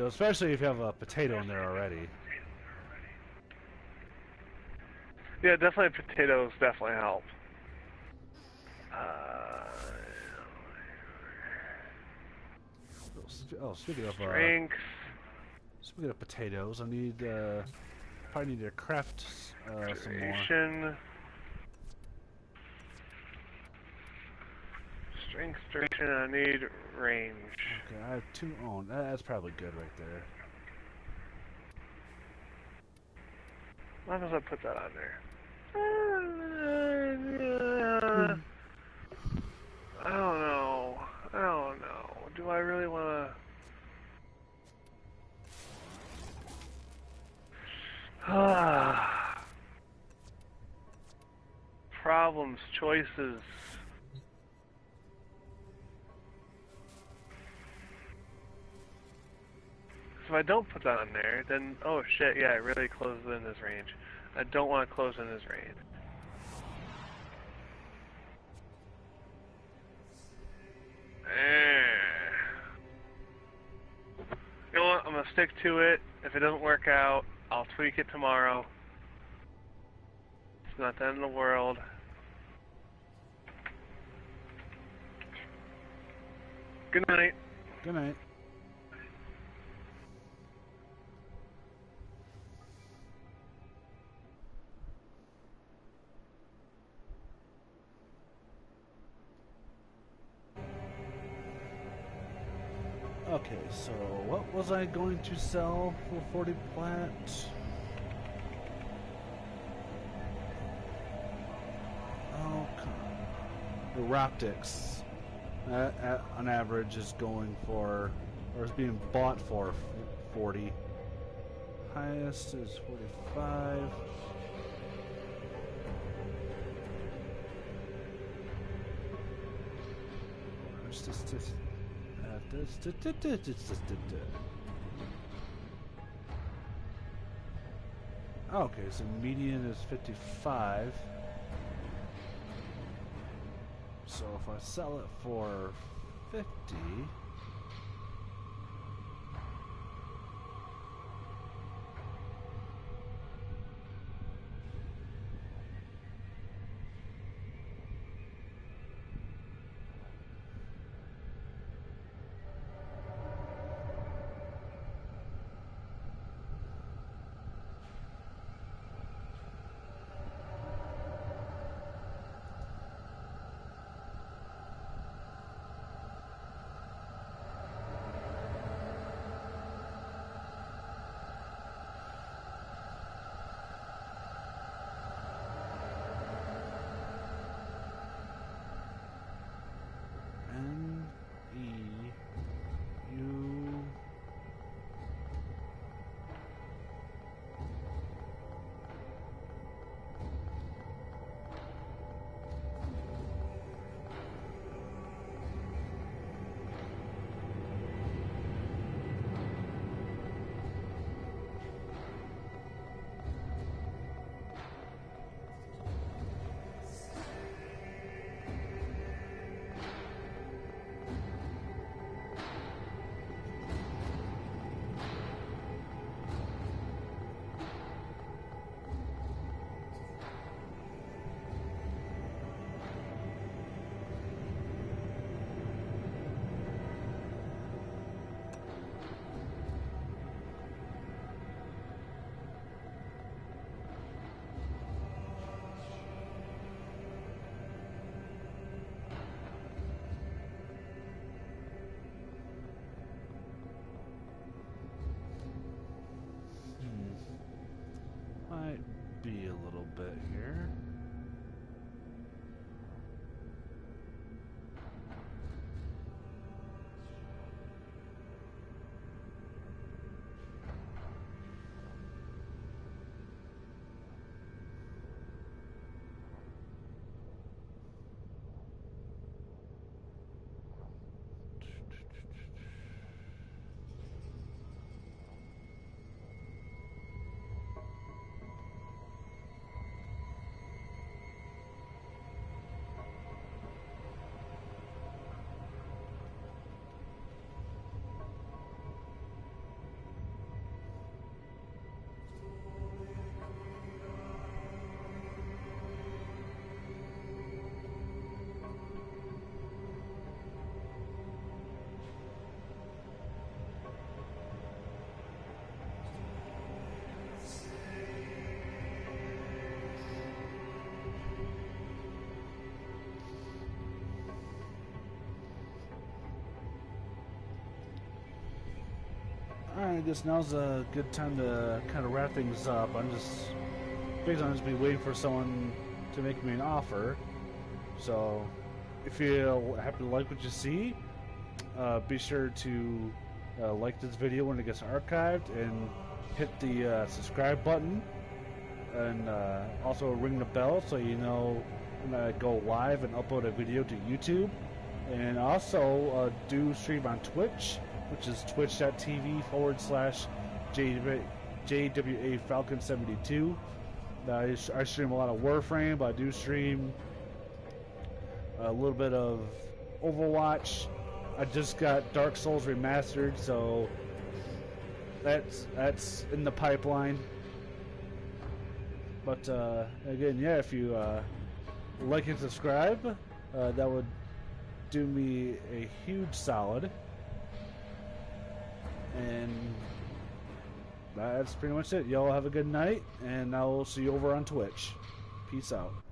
A: Especially if you have a potato in there already.
B: Yeah, definitely potatoes definitely help.
A: Speaking of
B: Strength.
A: speaking of potatoes, I need probably need to craft some more.
B: Duration. Strength, duration. I need range.
A: Okay, I have 2 on. That's probably good right there.
B: Why does I put that on there? I don't know. Do I really want to... Problems, choices. If I don't put that on there, then, oh shit, yeah, it really closes in his range. I don't want to close in his range. You know what, I'm going to stick to it. If it doesn't work out, I'll tweak it tomorrow. It's not the end of the world. Good night.
A: Good night. Okay, so what was I going to sell for 40 plat? Oh, come on. The Roptics, on average, is going for, or is being bought for 40. Highest is 45. Where's this? Okay, so median is 55. So if I sell it for 50, I guess now's a good time to kind of wrap things up. I'm just be waiting for someone to make me an offer. So, if you happen to like what you see, be sure to like this video when it gets archived and hit the subscribe button, and also ring the bell so you know when I go live and upload a video to YouTube. And also do stream on Twitch, which is twitch.tv/JWA Falcon 72. I stream a lot of Warframe, but I do stream a little bit of Overwatch. I just got Dark Souls Remastered, so that's in the pipeline. But again, yeah, if you like and subscribe, that would do me a huge solid. And that's pretty much it. Y'all have a good night, and I'll see you over on Twitch. Peace out.